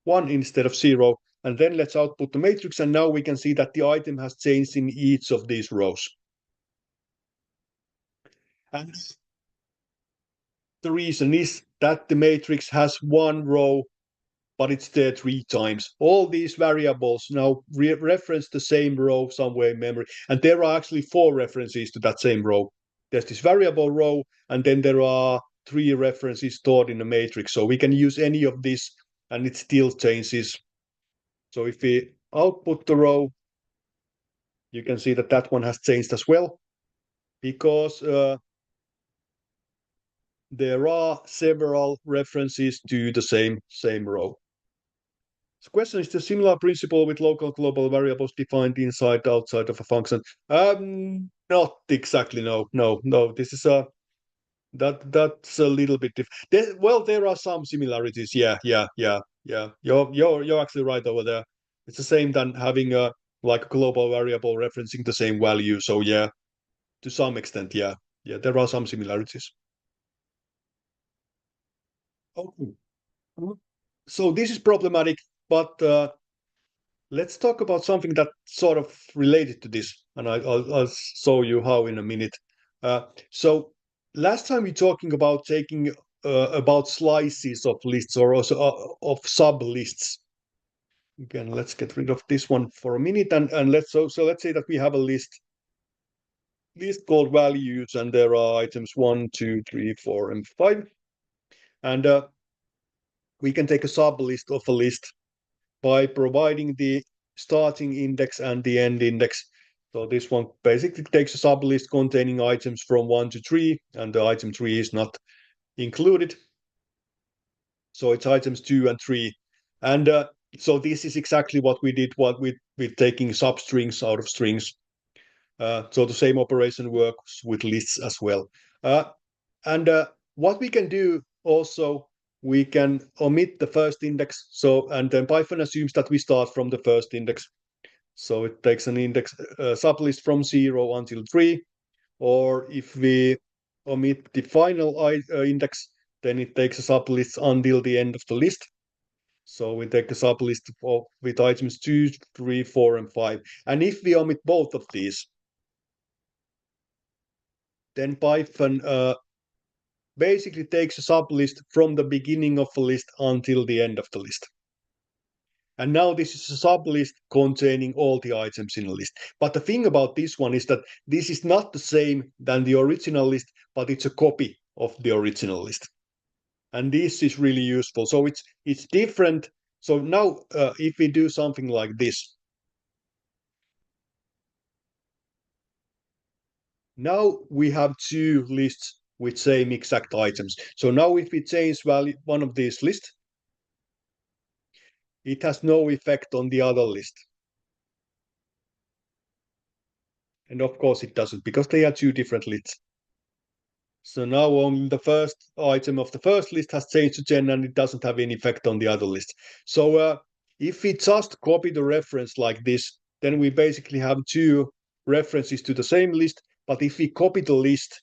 instead of 0. And then let's output the matrix, and now we can see that the item has changed in each of these rows. And the reason is that the matrix has 1 row, but it's there 3 times. All these variables now reference the same row somewhere in memory. And there are actually 4 references to that same row. There's this variable row, and then there are 3 references stored in a matrix. So we can use any of this and it still changes. So if we output the row, you can see that that one has changed as well, because there are several references to the same row. The question is the similar principle with local global variables defined inside outside of a function. Not exactly. No. This is that's a little bit different. Well, there are some similarities. Yeah. You're actually right over there. It's the same than having a like a global variable referencing the same value. So yeah, to some extent, yeah, there are some similarities. Okay. So this is problematic, but let's talk about something that sort of related to this, and I'll show you how in a minute. So last time we talking about taking about slices of lists or also of sub lists. Again, let's get rid of this one for a minute, and let's say that we have a list called values, and there are items 1, 2, 3, 4, and 5, and we can take a sub list of a list by providing the starting index and the end index. So this one basically takes a sublist containing items from 1 to 3, and the item 3 is not included. So it's items 2 and 3. And so this is exactly what we did with taking substrings out of strings. So the same operation works with lists as well. And what we can do also, we can omit the first index. So, and then Python assumes that we start from the first index. So it takes an index sublist from 0 until 3. Or if we omit the final index, then it takes a sublist until the end of the list. So we take a sublist with items 2, 3, 4, and 5. And if we omit both of these, then Python basically takes a sublist from the beginning of a list until the end of the list. And now this is a sublist containing all the items in a list. But the thing about this one is that this is not the same than the original list, but it's a copy of the original list. And this is really useful. So it's different. So now if we do something like this, now we have 2 lists with same exact items. So now if we change one of these lists, it has no effect on the other list. And of course it doesn't, because they are 2 different lists. So now only the first item of the first list has changed to 10, and it doesn't have any effect on the other list. So if we just copy the reference like this, then we basically have 2 references to the same list. But if we copy the list,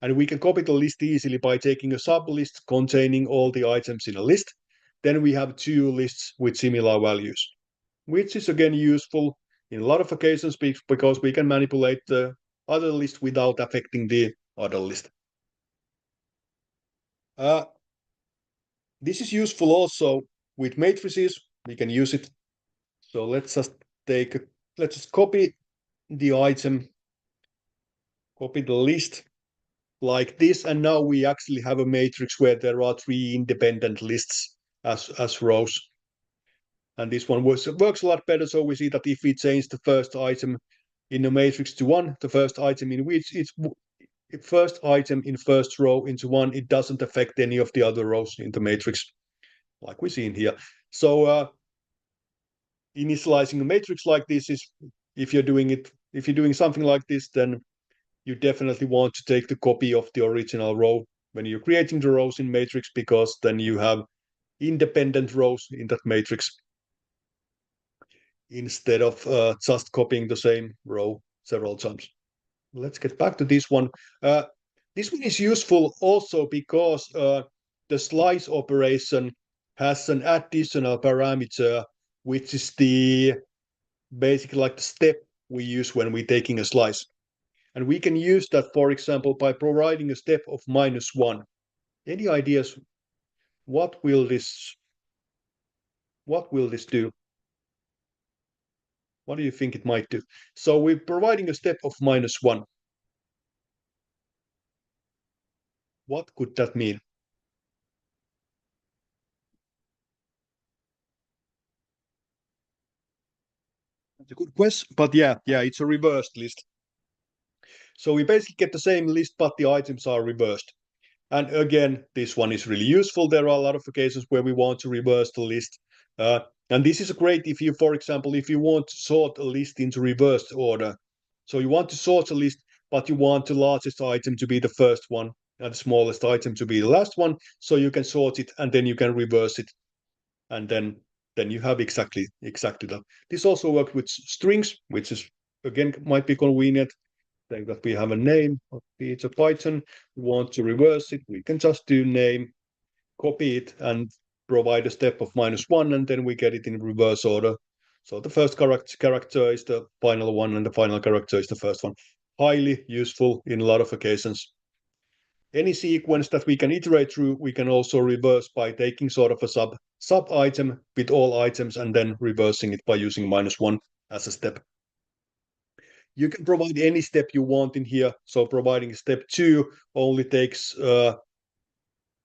and we can copy the list easily by taking a sublist containing all the items in a list, then we have 2 lists with similar values, which is again useful in a lot of occasions because we can manipulate the other list without affecting the other list. This is useful also with matrices. We can use it. So let's just copy the item, copy the list like this, and now we actually have a matrix where there are 3 independent lists as rows. And this one works a lot better. So we see that if we change the first item in the matrix to 1, the first item in which it's first item in first row into 1, it doesn't affect any of the other rows in the matrix, like we see in here. So initializing a matrix like this is, if you're doing something like this, then you definitely want to take the copy of the original row when you're creating the rows in matrix, because then you have independent rows in that matrix instead of just copying the same row several times. Let's get back to this one. This one is useful also because the slice operation has an additional parameter, which is basically like the step we use when we're taking a slice. And we can use that, for example, by providing a step of -1. Any ideas? What will this do? What do you think it might do? So we're providing a step of -1. What could that mean? That's a good question, but yeah, it's a reversed list. So we basically get the same list, but the items are reversed. And again, this one is really useful. There are a lot of occasions where we want to reverse the list. And this is great if you, for example, if you want to sort a list into reversed order. So you want to sort a list, but you want the largest item to be the first one and the smallest item to be the last one. So you can sort it and then you can reverse it. And then you have exactly that. This also works with strings, which is again might be convenient. Like that we have a name, it's a Python, we want to reverse it, we can just do name, copy it, and provide a step of -1, and then we get it in reverse order. So the first character is the final one, and the final character is the first one. Highly useful in a lot of occasions. Any sequence that we can iterate through, we can also reverse by taking sort of a sub item with all items and then reversing it by using -1 as a step. You can provide any step you want in here. So providing step 2 only takes half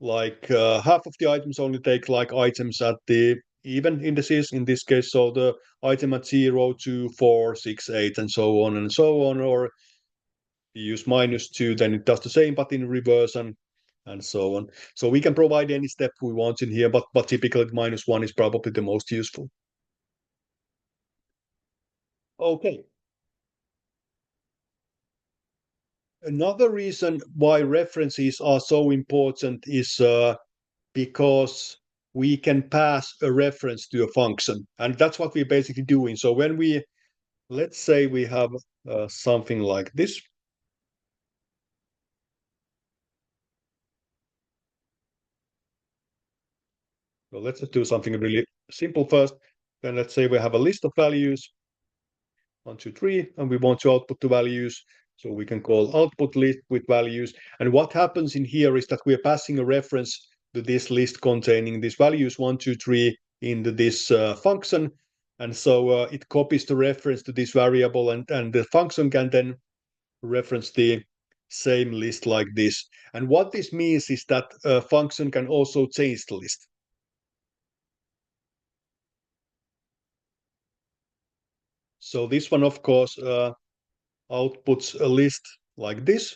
of the items only take like items at the even indices in this case. So the item at 0, 2, 4, 6, 8, and so on and so on. Or you use -2, then it does the same, but in reverse and so on. So we can provide any step we want in here, but typically -1 is probably the most useful. Okay. Another reason why references are so important is because we can pass a reference to a function. And that's what we're basically doing. So when let's say we have something like this. So let's just do something really simple first. Then let's say we have a list of values, 1, 2, 3, and we want to output the values. So we can call output list with values. And what happens in here is that we're passing a reference to this list containing these values 1, 2, 3 into this function. And so it copies the reference to this variable, and the function can then reference the same list like this. And what this means is that a function can also change the list. So this one, of course, outputs a list like this.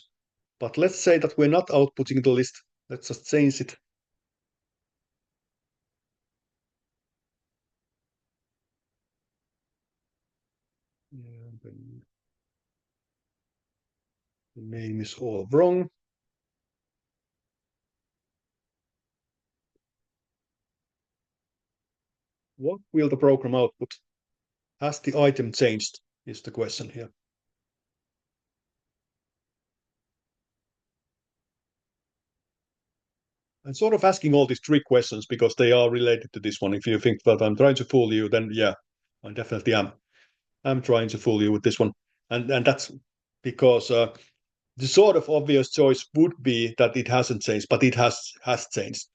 But let's say that we're not outputting the list. Let's just change it. The name is all wrong. What will the program output? Has the item changed? Is the question here. I'm sort of asking all these trick questions because they are related to this one. If you think that I'm trying to fool you, then yeah, I definitely am. I'm trying to fool you with this one. And that's because the sort of obvious choice would be that it hasn't changed, but it has changed.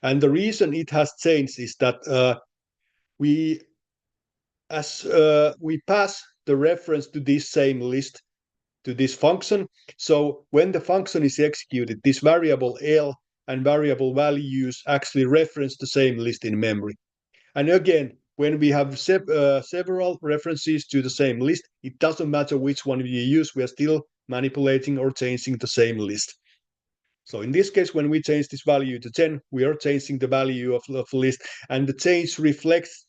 And the reason it has changed is that we pass the reference to this same list to this function. So when the function is executed, this variable L and variable values actually reference the same list in memory. And again, when we have several references to the same list, it doesn't matter which one we use, we are still manipulating or changing the same list. So in this case, when we change this value to 10, we are changing the value of the list, and the change reflects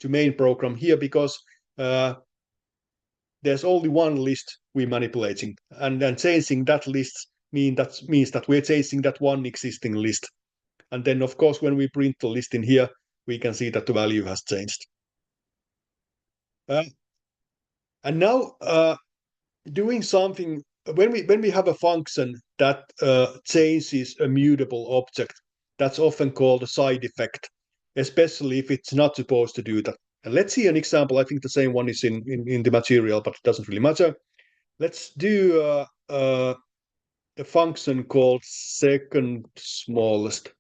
to main program here because there's only one list we're manipulating, and then changing that list means that we're changing that one existing list. And then, of course, when we print the list in here, we can see that the value has changed. And now, doing something when we have a function that changes a mutable object, that's often called a side effect, especially if it's not supposed to do that. And let's see an example. I think the same one is in the material, but it doesn't really matter. Let's do a function called second smallest.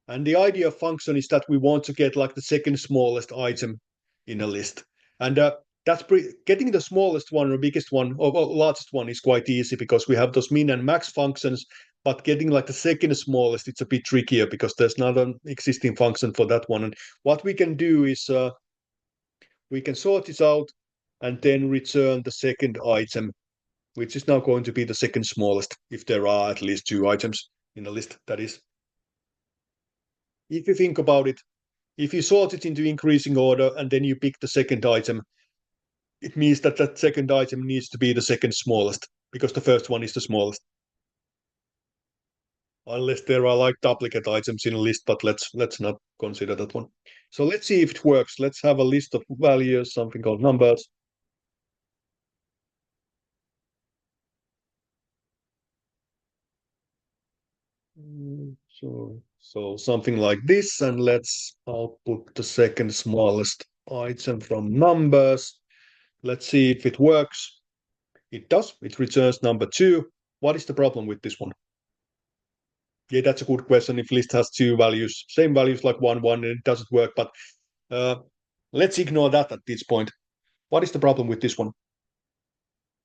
And the idea of function is that we want to get like the second smallest item in a list. And getting the smallest one or biggest one or largest one is quite easy because we have those min and max functions, but getting like the second smallest, it's a bit trickier because there's not an existing function for that one. And what we can do is we can sort this out and then return the second item, which is now going to be the second smallest if there are at least 2 items in the list, that is. If you think about it, if you sort it into increasing order and then you pick the second item, it means that that second item needs to be the second smallest because the first one is the smallest. Unless there are like duplicate items in a list, but let's not consider that one. So let's see if it works. Let's have a list of values, something called numbers. So something like this, and let's output the second smallest item from numbers. Let's see if it works. It does. It returns number 2. What is the problem with this one? Yeah, that's a good question. If list has 2 values, same values like 1, 1, it doesn't work. But let's ignore that at this point. What is the problem with this one?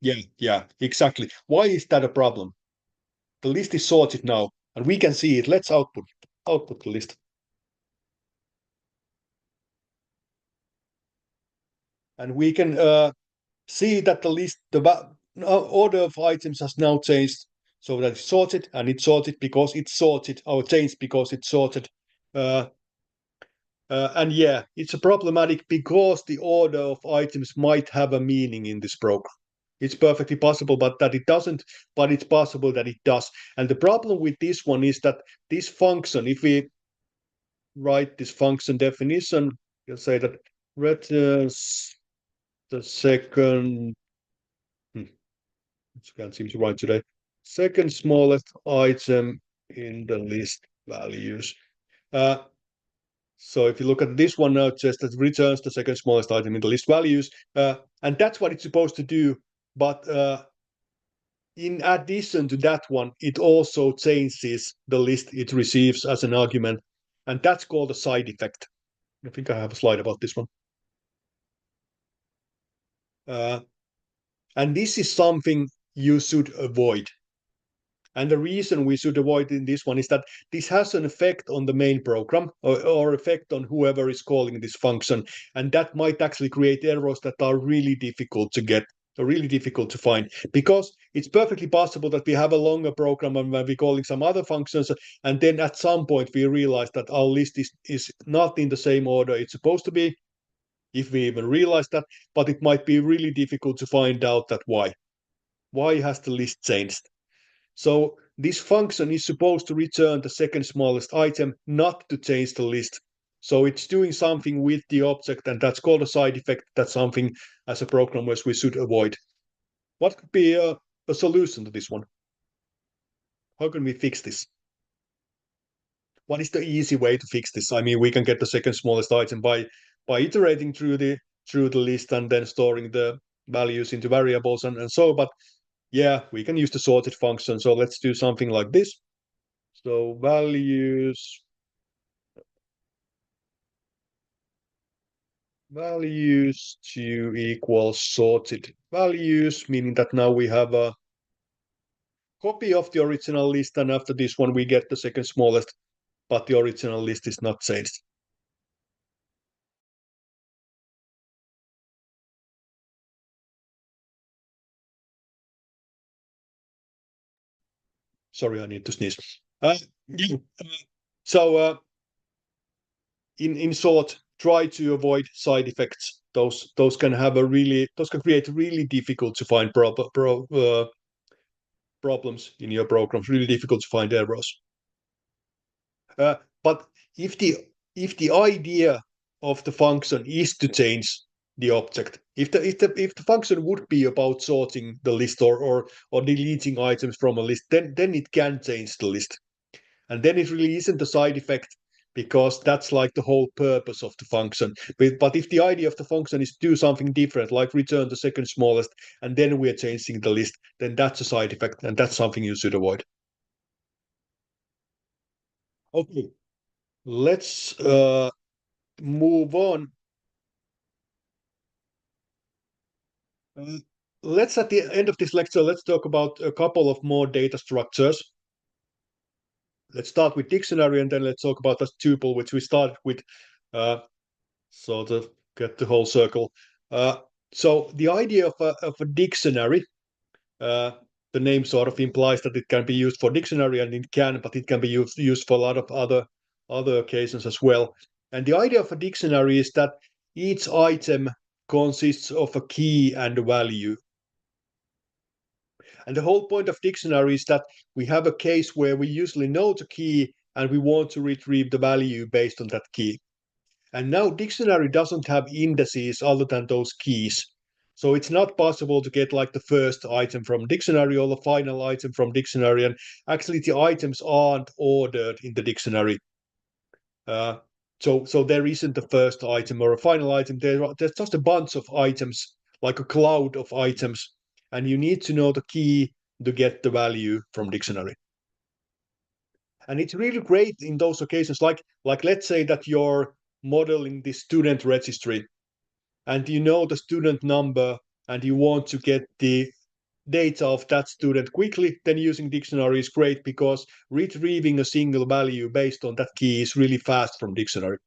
Yeah, exactly. Why is that a problem? The list is sorted now, and we can see it. Let's output the list. And we can see that the list, the order of items has now changed so that it's sorted, and it's sorted because it's sorted, or changed because it's sorted. And yeah, it's a problematic because the order of items might have a meaning in this program. It's perfectly possible, but that it doesn't, but it's possible that it does. And the problem with this one is that this function, if we write this function definition, you'll say that returns the second, can't seem to write today, second smallest item in the list values. So if you look at this one now, it says that it returns the second smallest item in the list values, and that's what it's supposed to do. But in addition to that one, it also changes the list it receives as an argument, and that's called a side effect. I think I have a slide about this one. And this is something you should avoid. And the reason we should avoid in this one is that this has an effect on the main program or effect on whoever is calling this function. And that might actually create errors that are really difficult to get, or really difficult to find. Because it's perfectly possible that we have a longer program and we're calling some other functions. And then at some point we realize that our list is not in the same order it's supposed to be, if we even realize that. But it might be really difficult to find out that why. Why has the list changed? So this function is supposed to return the second smallest item, not to change the list. So it's doing something with the object, and that's called a side effect. That's something as a programmers we should avoid. What could be a solution to this one? How can we fix this? What is the easy way to fix this? I mean, we can get the second smallest item by iterating through the list and then storing the values into variables and so, but yeah, we can use the sorted function. So let's do something like this. So values to equal sorted values, meaning that now we have a copy of the original list, and after this one we get the second smallest, but the original list is not changed. Sorry, I need to sneeze. So in short, try to avoid side effects. Those can create really difficult to find problems in your programs. Really difficult to find errors. But if the idea of the function is to change the object, if the function would be about sorting the list or deleting items from a list, then it can change the list, and then it really isn't a side effect because that's like the whole purpose of the function. But if the idea of the function is to do something different, like return the second smallest, and then we're changing the list, then that's a side effect, and that's something you should avoid. Okay, let's move on. Let's at the end of this lecture, let's talk about a couple of more data structures. Let's start with dictionary and then let's talk about the tuple, which we started with, so to get the whole circle. So the idea of a dictionary, the name sort of implies that it can be used for dictionary, and it can, but it can be used for a lot of other occasions as well. And the idea of a dictionary is that each item consists of a key and a value. And the whole point of dictionary is that we have a case where we usually know the key and we want to retrieve the value based on that key. And now dictionary doesn't have indices other than those keys. So it's not possible to get like the first item from dictionary or the final item from dictionary. And actually the items aren't ordered in the dictionary. So there isn't a first item or a final item. There's just a bunch of items, like a cloud of items. And you need to know the key to get the value from dictionary. And it's really great in those occasions, like let's say that you're modeling the student registry and you know the student number and you want to get the data of that student quickly, then using dictionary is great because retrieving a single value based on that key is really fast from dictionary.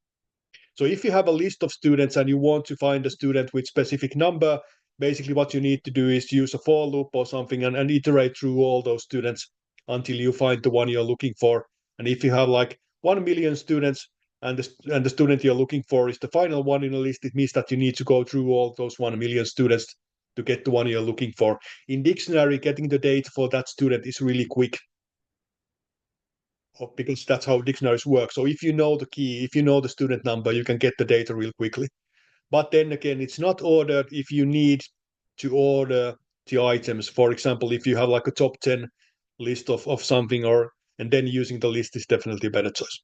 So if you have a list of students and you want to find a student with specific number, basically what you need to do is use a for loop or something and iterate through all those students until you find the one you're looking for. And if you have like 1 million students and the student you're looking for is the final one in a list, it means that you need to go through all those 1 million students to get the one you're looking for. In dictionary, getting the data for that student is really quick, because that's how dictionaries work. So if you know the key, if you know the student number, you can get the data real quickly. But then again, it's not ordered if you need to order the items. For example, if you have like a top 10 list of something, and then using the list is definitely a better choice.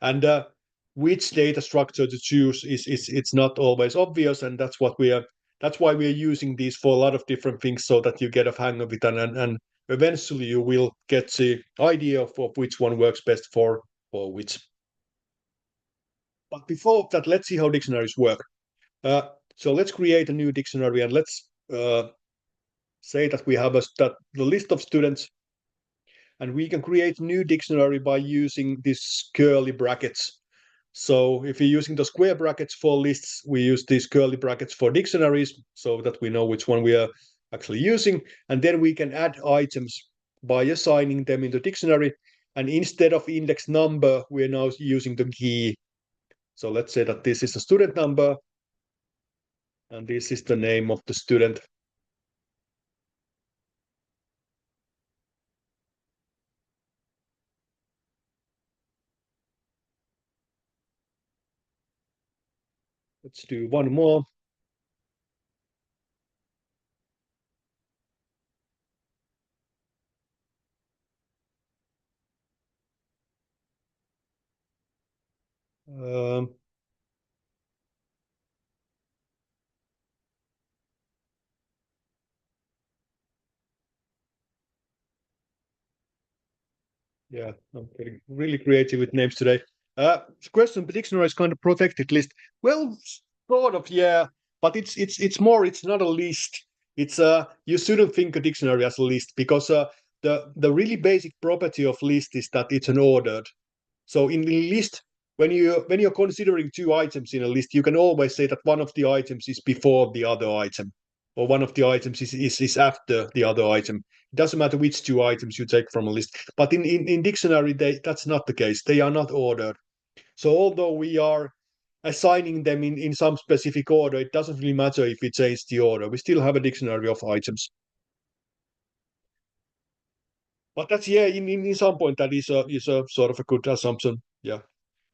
And which data structure to choose it's not always obvious, and that's why we are using these for a lot of different things so that you get a hang of it, and eventually you will get the idea of which one works best for which. But before that, let's see how dictionaries work. So let's create a new dictionary and let's say that we have the list of students, and we can create a new dictionary by using these curly brackets. So if you're using the square brackets for lists, we use these curly brackets for dictionaries so that we know which one we are actually using. And then we can add items by assigning them in the dictionary. And instead of index number, we're now using the key. So let's say that this is a student number and this is the name of the student. Let's do one more. Yeah, I'm getting really creative with names today. The question, dictionary is kind of protected list. Well, sort of, yeah, but it's more. It's not a list. It's you shouldn't think a dictionary as a list because the really basic property of list is that it's an ordered. So in the list, when you're considering two items in a list, you can always say that one of the items is before the other item, or one of the items is after the other item. It doesn't matter which two items you take from a list. But in dictionary, that's not the case. They are not ordered. So although we are assigning them in some specific order, it doesn't really matter if we change the order. We still have a dictionary of items. But that's, yeah, in some point that is a sort of a good assumption. Yeah.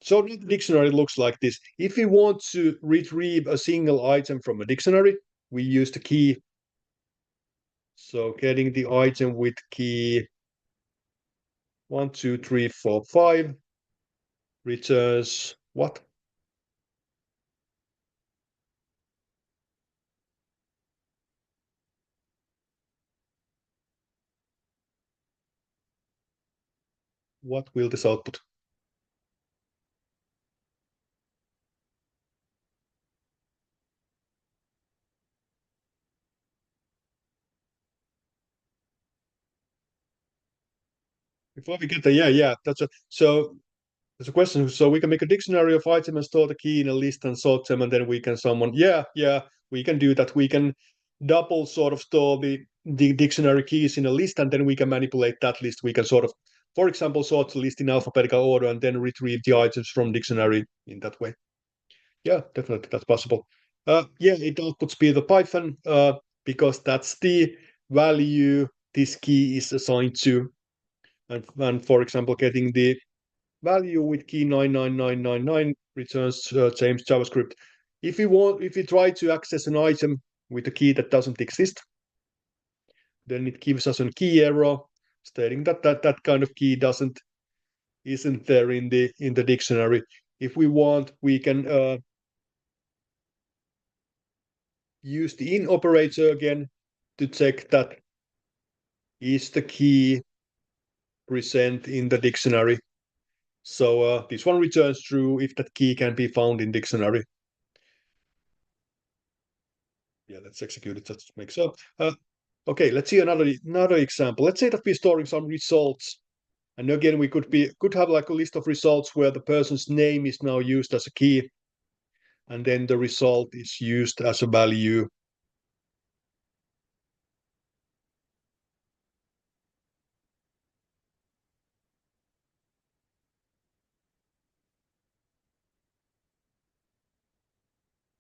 So the dictionary looks like this. If we want to retrieve a single item from a dictionary, we use the key. So getting the item with key 1, 2, 3, 4, 5 returns what? What will this output? Before we get there, yeah. So there's a question. So we can make a dictionary of items and store the key in a list and sort them, and then we can we can do that. We can double sort of store the dictionary keys in a list, and then we can manipulate that list. We can sort of, for example, sort the list in alphabetical order and then retrieve the items from dictionary in that way. Yeah, definitely that's possible. It outputs be the Python because that's the value this key is assigned to. And for example, getting the value with key 99999 returns James JavaScript. If we try to access an item with a key that doesn't exist, then it gives us a key error stating that kind of key isn't there in the dictionary. If we want, we can use the in operator again to check that is the key present in the dictionary. So this one returns true if that key can be found in dictionary. Yeah, let's execute it. That makes up. Okay, let's see another example. Let's say that we're storing some results, and again we could have like a list of results where the person's name is now used as a key, and then the result is used as a value.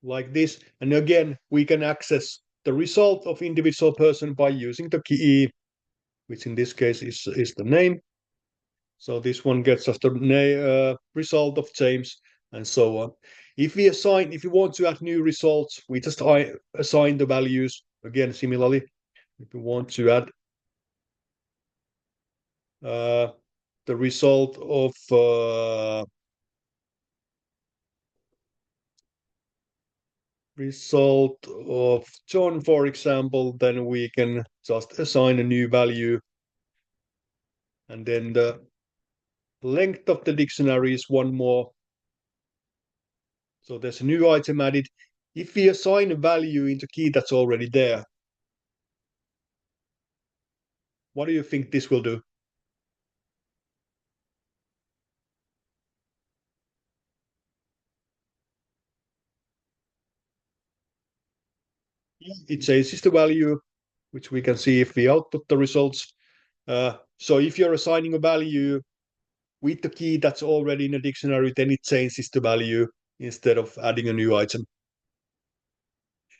Like this, and again we can access the result of individual person by using the key, which in this case is the name. So this one gets us the result of James, and so on. If we want to add new results, we just assign the values again similarly. If we want to add the result of John, for example, then we can just assign a new value, and then the length of the dictionary is one more. So there's a new item added. If we assign a value into key that's already there, what do you think this will do? It changes the value, which we can see if we output the results. So if you're assigning a value with the key that's already in a dictionary, then it changes the value instead of adding a new item.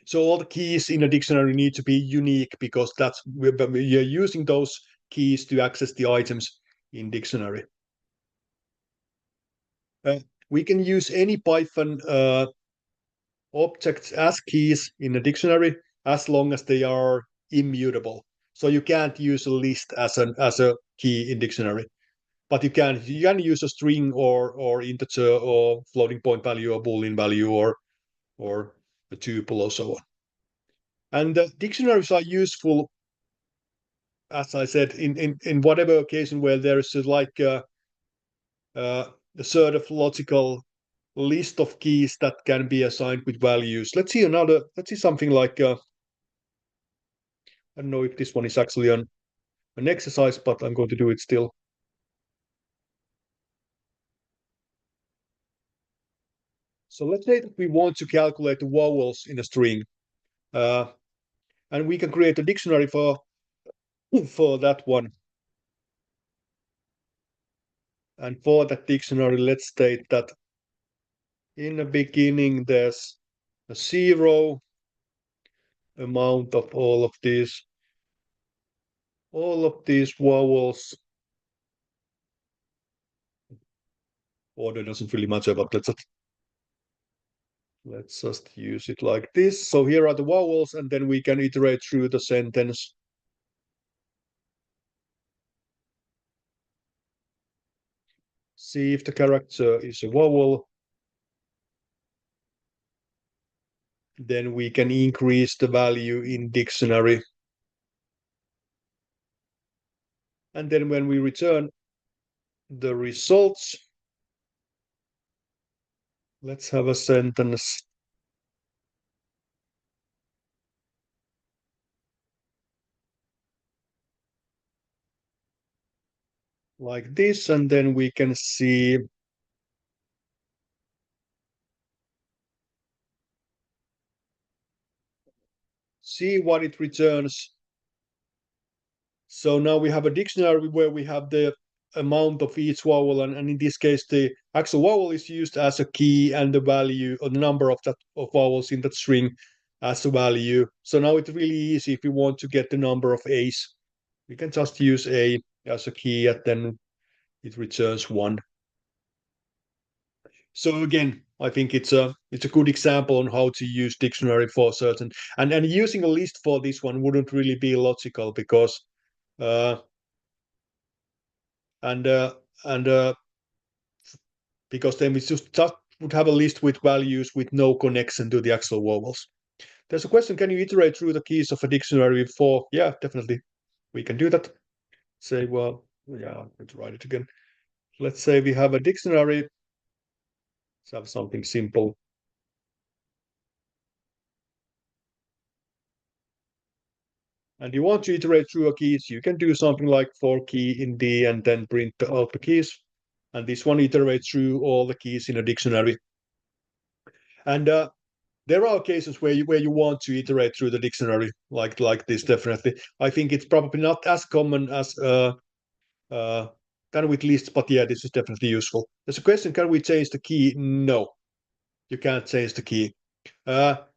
So all the keys in a dictionary need to be unique because you're using those keys to access the items in dictionary. We can use any Python objects as keys in a dictionary as long as they are immutable. So you can't use a list as a key in dictionary, but you can use a string or integer or floating point value or boolean value or a tuple or so on. And the dictionaries are useful, as I said, in whatever occasion where there is a sort of logical list of keys that can be assigned with values. Let's see something like I don't know if this one is actually an exercise, but I'm going to do it still. So let's say that we want to calculate the vowels in a string, and we can create a dictionary for that one. And for that dictionary, let's state that in the beginning there's a 0 amount of all of these vowels. Order doesn't really matter, but let's just use it like this. So here are the vowels, and then we can iterate through the sentence. See if the character is a vowel. Then we can increase the value in dictionary. And then when we return the results, let's have a sentence. like this, and then we can see what it returns. So now we have a dictionary where we have the amount of each vowel, and in this case the actual vowel is used as a key and the value or the number of vowels in that string as a value. So now it's really easy if we want to get the number of A's. We can just use A as a key and then it returns 1. So again, I think it's a good example on how to use dictionary for certain, and using a list for this one wouldn't really be logical because because then we just would have a list with values with no connection to the actual vowels. There's a question: can you iterate through the keys of a dictionary before? Yeah, definitely, we can do that. Say, well, yeah, let's write it again. Let's say we have a dictionary. Let's have something simple. And you want to iterate through a keys, you can do something like for key in D and then print out the keys. And this one iterates through all the keys in a dictionary. And there are cases where you want to iterate through the dictionary like this. Definitely, I think it's probably not as common as kind of with lists, but yeah, this is definitely useful. There's a question: can we change the key? No, you can't change the key.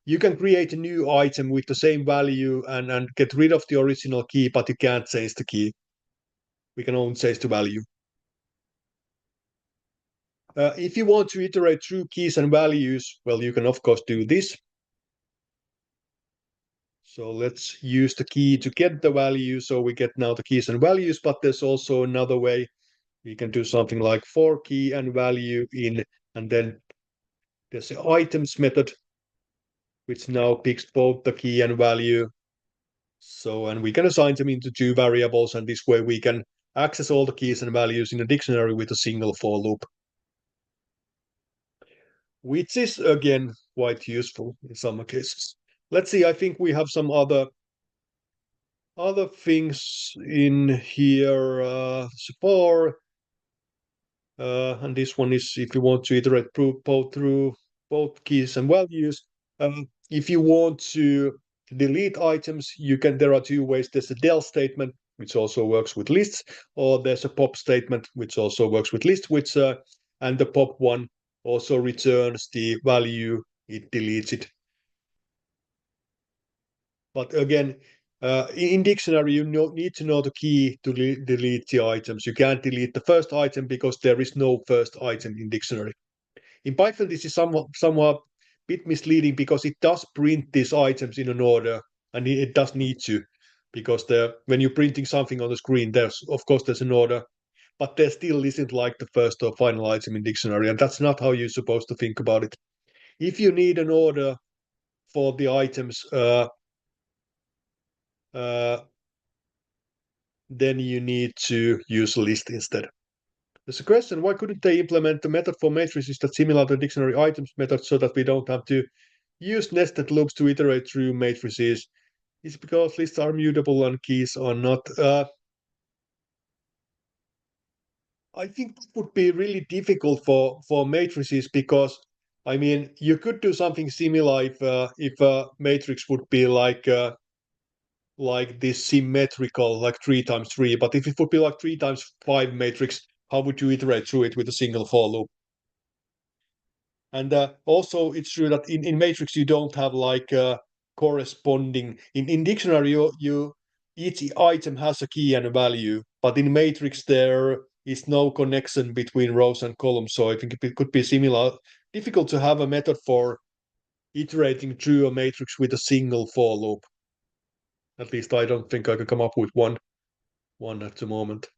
You can create a new item with the same value and get rid of the original key, but you can't change the key. We can only change the value. If you want to iterate through keys and values, well, you can of course do this. So let's use the key to get the value. So we get now the keys and values, but there's also another way. We can do something like for key and value in, and then there's the items method, which now picks both the key and value. So, and we can assign them into 2 variables, and this way we can access all the keys and values in a dictionary with a single for loop. Which is, again, quite useful in some cases. Let's see, I think we have some other things in here. For and this one is if you want to iterate through both keys and values. If you want to delete items, you can. There are 2 ways. There's a del statement, which also works with lists, or there's a pop statement, which also works with lists. Which and the pop one also returns the value. It deletes it. But again, in dictionary, you need to know the key to delete the items. You can't delete the first item because there is no first item in dictionary. In Python, this is somewhat bit misleading because it does print these items in an order, and it does need to, because when you're printing something on the screen, there's an order, but there still isn't like the first or final item in dictionary, and that's not how you're supposed to think about it. If you need an order for the items, then you need to use a list instead. There's a question: why couldn't they implement the method for matrices that's similar to dictionary items method so that we don't have to use nested loops to iterate through matrices? Is it because lists are mutable and keys are not? I think that would be really difficult for matrices because, I mean, you could do something similar if a matrix would be like this symmetrical, like 3 times 3. But if it would be like 3 times 5 matrix, how would you iterate through it with a single for loop? And also, it's true that in matrix you don't have like corresponding. In dictionary, each item has a key and a value, but in matrix there is no connection between rows and columns. So I think it could be similar. Difficult to have a method for iterating through a matrix with a single for loop. At least I don't think I can come up with one at the moment.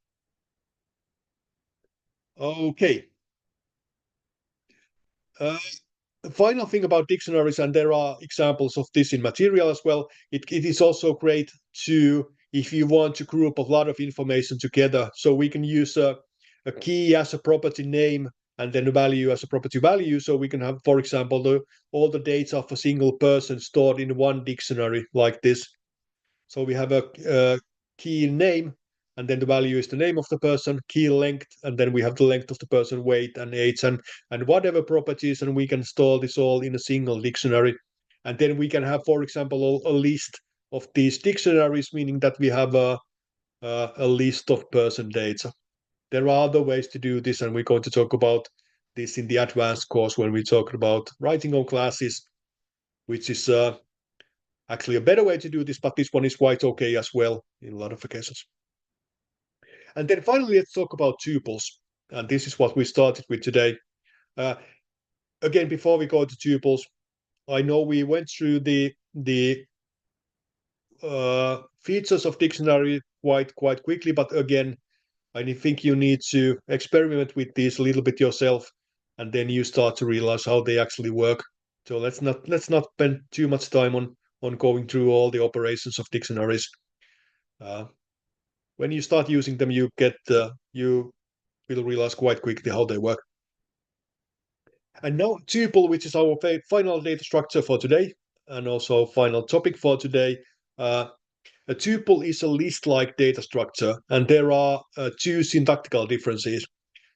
Okay. The final thing about dictionaries, and there are examples of this in material as well, it is also great if you want to group a lot of information together. So we can use a key as a property name and then a value as a property value. So we can have, for example, all the data of a single person stored in one dictionary like this. So we have a key name, and then the value is the name of the person, key length, and then we have the length of the person, weight and age, and whatever properties, and we can store this all in a single dictionary. And then we can have, for example, a list of these dictionaries, meaning that we have a list of person data. There are other ways to do this, and we're going to talk about this in the advanced course when we talk about writing on classes, which is actually a better way to do this, but this one is quite okay as well in a lot of occasions. And then finally, let's talk about tuples. And this is what we started with today. Again, before we go to tuples, I know we went through the features of dictionary quite quickly, but again, I think you need to experiment with these a little bit yourself, and then you start to realize how they actually work. So let's not spend too much time on going through all the operations of dictionaries. When you start using them, you will realize quite quickly how they work. And now tuple, which is our final data structure for today, and also final topic for today. A tuple is a list-like data structure, and there are two syntactical differences.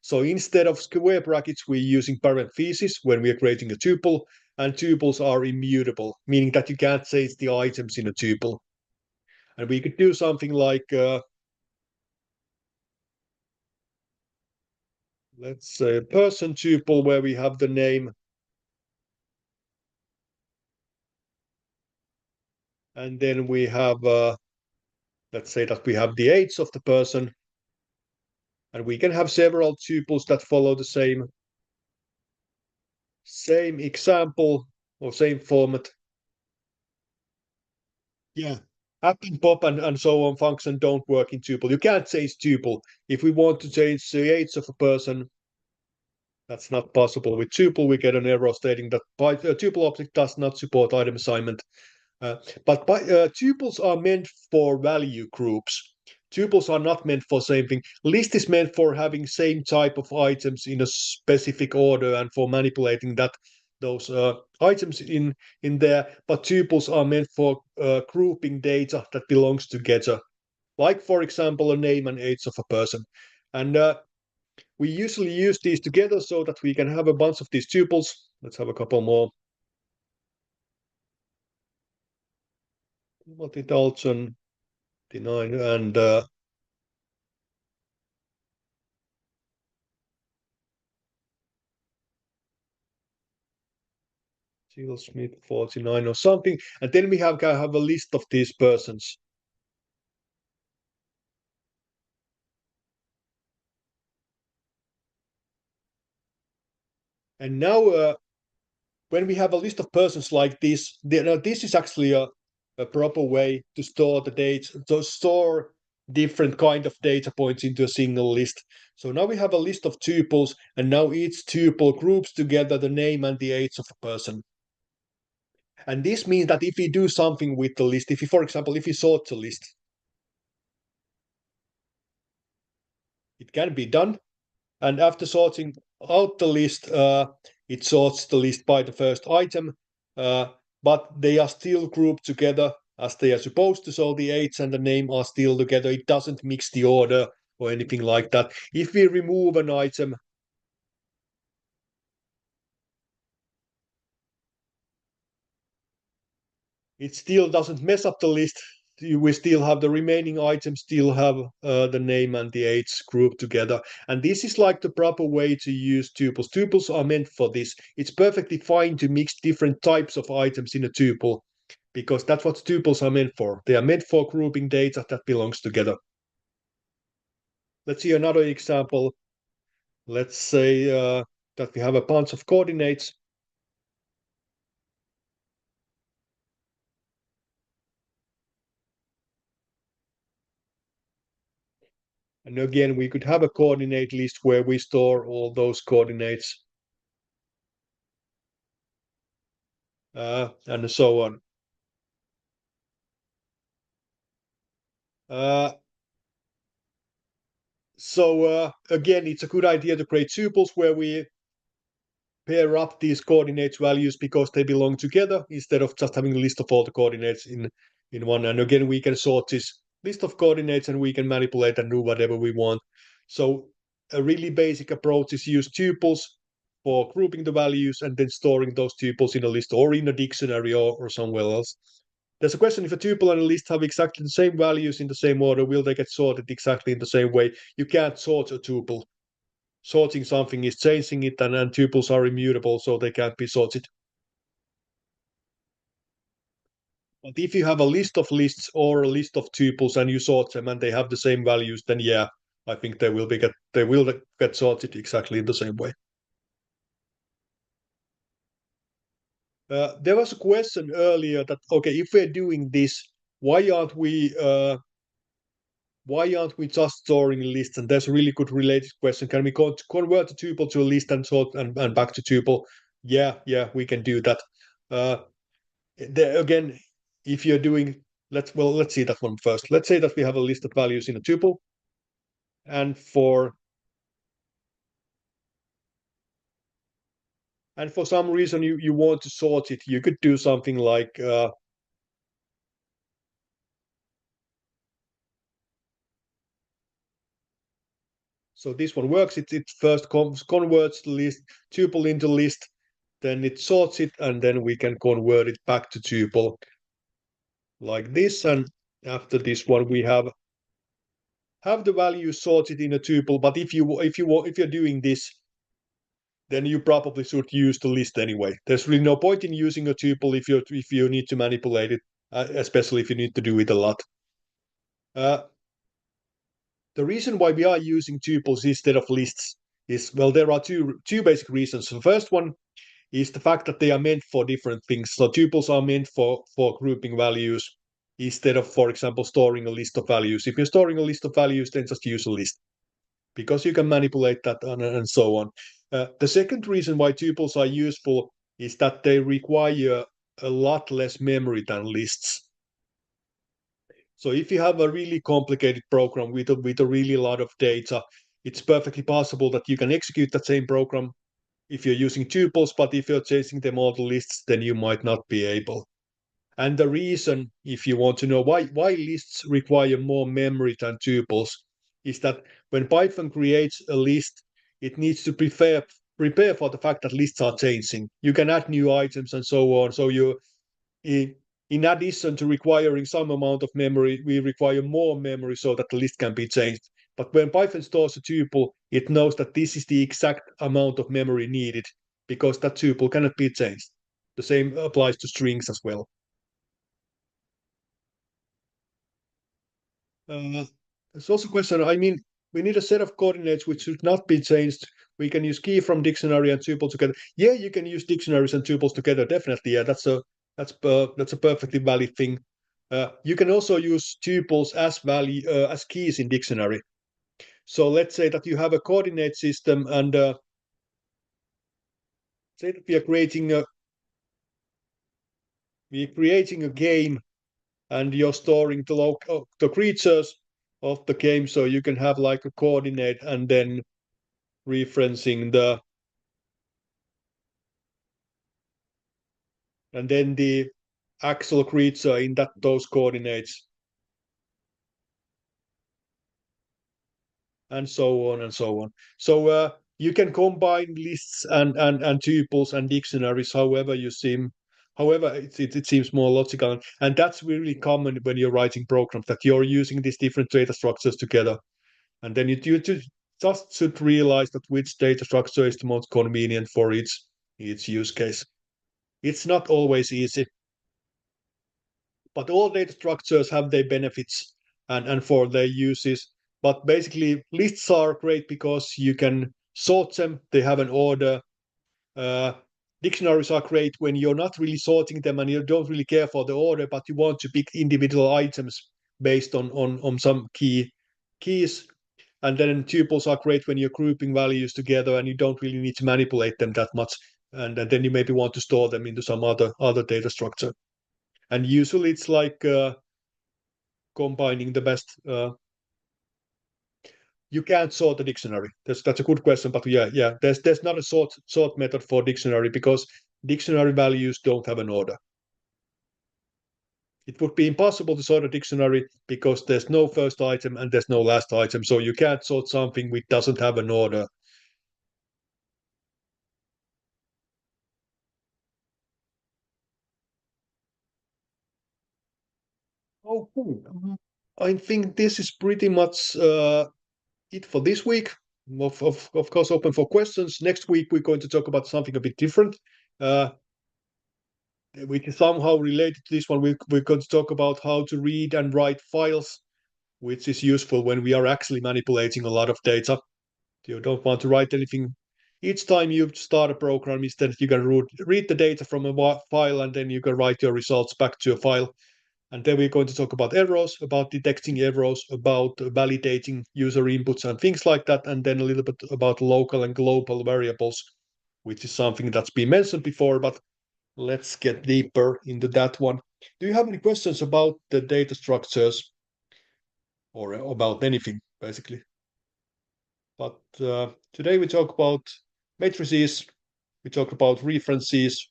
So instead of square brackets, we're using parentheses when we're creating a tuple, and tuples are immutable, meaning that you can't change the items in a tuple. And we could do something like, let's say, a person tuple where we have the name, and then we have, let's say that we have the age of the person, and we can have several tuples that follow the same example or same format. Yeah, app and pop and so on function don't work in tuple. You can't change tuple. If we want to change the age of a person, that's not possible. With tuple, we get an error stating that tuple object does not support item assignment. But tuples are meant for value groups. Tuples are not meant for same thing. List is meant for having same type of items in a specific order and for manipulating those items in there. But tuples are meant for grouping data that belongs together. Like, for example, a name and age of a person. And we usually use these together so that we can have a bunch of these tuples. Let's have a couple more. Multi-Dalton, D9, and Jill Smith 49 or something. And then we can have a list of these persons. And now when we have a list of persons like this, this is actually a proper way to store the data, to store different kind of data points into a single list. So now we have a list of tuples, and now each tuple groups together the name and the age of a person. And this means that if we do something with the list, for example, if we sort the list, it can be done. And after sorting out the list, it sorts the list by the first item, but they are still grouped together as they are supposed to. So the age and the name are still together. It doesn't mix the order or anything like that. If we remove an item, it still doesn't mess up the list. We still have the remaining items, still have the name and the age grouped together. And this is like the proper way to use tuples. Tuples are meant for this. It's perfectly fine to mix different types of items in a tuple, because that's what tuples are meant for. They are meant for grouping data that belongs together. Let's see another example. Let's say that we have a bunch of coordinates. And again, we could have a coordinate list where we store all those coordinates and so on. So again, it's a good idea to create tuples where we pair up these coordinates values because they belong together instead of just having a list of all the coordinates in one. And again, we can sort this list of coordinates, and we can manipulate and do whatever we want. So a really basic approach is use tuples for grouping the values and then storing those tuples in a list or in a dictionary or somewhere else. There's a question: if a tuple and a list have exactly the same values in the same order, will they get sorted exactly in the same way? You can't sort a tuple. Sorting something is changing it, and tuples are immutable, so they can't be sorted. But if you have a list of lists or a list of tuples and you sort them and they have the same values, then yeah, I think they will get sorted exactly in the same way. There was a question earlier that, okay, if we're doing this, why aren't we just storing lists? And there's a really good related question. Can we convert a tuple to a list and sort and back to tuple? Yeah, we can do that. Again, if you're doing, let's see that one first. Let's say that we have a list of values in a tuple, and for some reason you want to sort it, you could do something like so this one works. It first converts the list tuple into list, then it sorts it, and then we can convert it back to tuple like this. And after this one, we have the value sorted in a tuple. But if you're doing this, then you probably should use the list anyway. There's really no point in using a tuple if you need to manipulate it, especially if you need to do it a lot. The reason why we are using tuples instead of lists is, well, there are two basic reasons. The first one is the fact that they are meant for different things. So tuples are meant for grouping values instead of, for example, storing a list of values. If you're storing a list of values, then just use a list, because you can manipulate that and so on. The second reason why tuples are useful is that they require a lot less memory than lists. So if you have a really complicated program with a really lot of data, it's perfectly possible that you can execute that same program if you're using tuples, but if you're chasing them all the lists, then you might not be able. And the reason, if you want to know why lists require more memory than tuples, is that when Python creates a list, it needs to prepare for the fact that lists are changing. You can add new items and so on. So in addition to requiring some amount of memory, we require more memory so that the list can be changed. But when Python stores a tuple, it knows that this is the exact amount of memory needed, because that tuple cannot be changed. The same applies to strings as well. There's also a question, I mean, we need a set of coordinates which should not be changed. We can use key from dictionary and tuple together. Yeah, you can use dictionaries and tuples together, definitely. Yeah, that's a perfectly valid thing. You can also use tuples as keys in dictionary. So let's say that you have a coordinate system, and say that we are creating a game, and you're storing the creatures of the game, so you can have like a coordinate and then referencing the actual creature in those coordinates, and so on and so on. So you can combine lists and tuples and dictionaries however it seems more logical, and that's really common when you're writing programs, that you're using these different data structures together, and then you just should realize that which data structure is the most convenient for each use case. It's not always easy, but all data structures have their benefits and for their uses. But basically, lists are great because you can sort them, they have an order. Dictionaries are great when you're not really sorting them and you don't really care for the order, but you want to pick individual items based on some keys. And then tuples are great when you're grouping values together and you don't really need to manipulate them that much. And then you maybe want to store them into some other data structure. And usually it's like combining the best. You can't sort a dictionary. That's a good question, but yeah. There's not a sort method for dictionary because dictionary values don't have an order. it would be impossible to sort a dictionary because there's no first item and there's no last item. So you can't sort something which doesn't have an order. Okay. I think this is pretty much it for this week. Of course, open for questions. Next week, we're going to talk about something a bit different, which is somehow related to this one. We're going to talk about how to read and write files, which is useful when we are actually manipulating a lot of data. You don't want to write anything. Each time you start a program, instead you can read the data from a file, and then you can write your results back to a file. And then we're going to talk about errors, about detecting errors, about validating user inputs and things like that, and then a little bit about local and global variables, which is something that's been mentioned before, but let's get deeper into that one. Do you have any questions about the data structures or about anything, basically? But today we talk about matrices, we talk about references,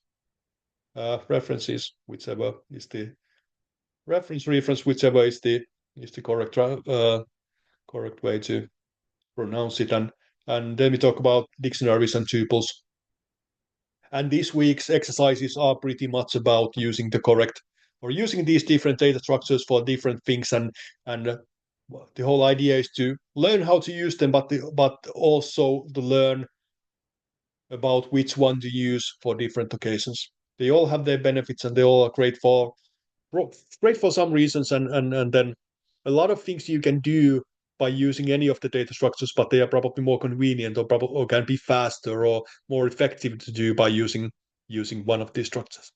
whichever is the reference, whichever is the correct correct way to pronounce it, and then we talk about dictionaries and tuples. And this week's exercises are pretty much about using the correct or using these different data structures for different things, and the whole idea is to learn how to use them, but also to learn about which one to use for different occasions. They all have their benefits and they all are great for some reasons, and then a lot of things you can do by using any of the data structures, but they are probably more convenient or can be faster or more effective to do by using one of these structures.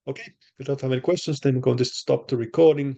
Okay, if you don't have any questions, then I'm going to stop the recording.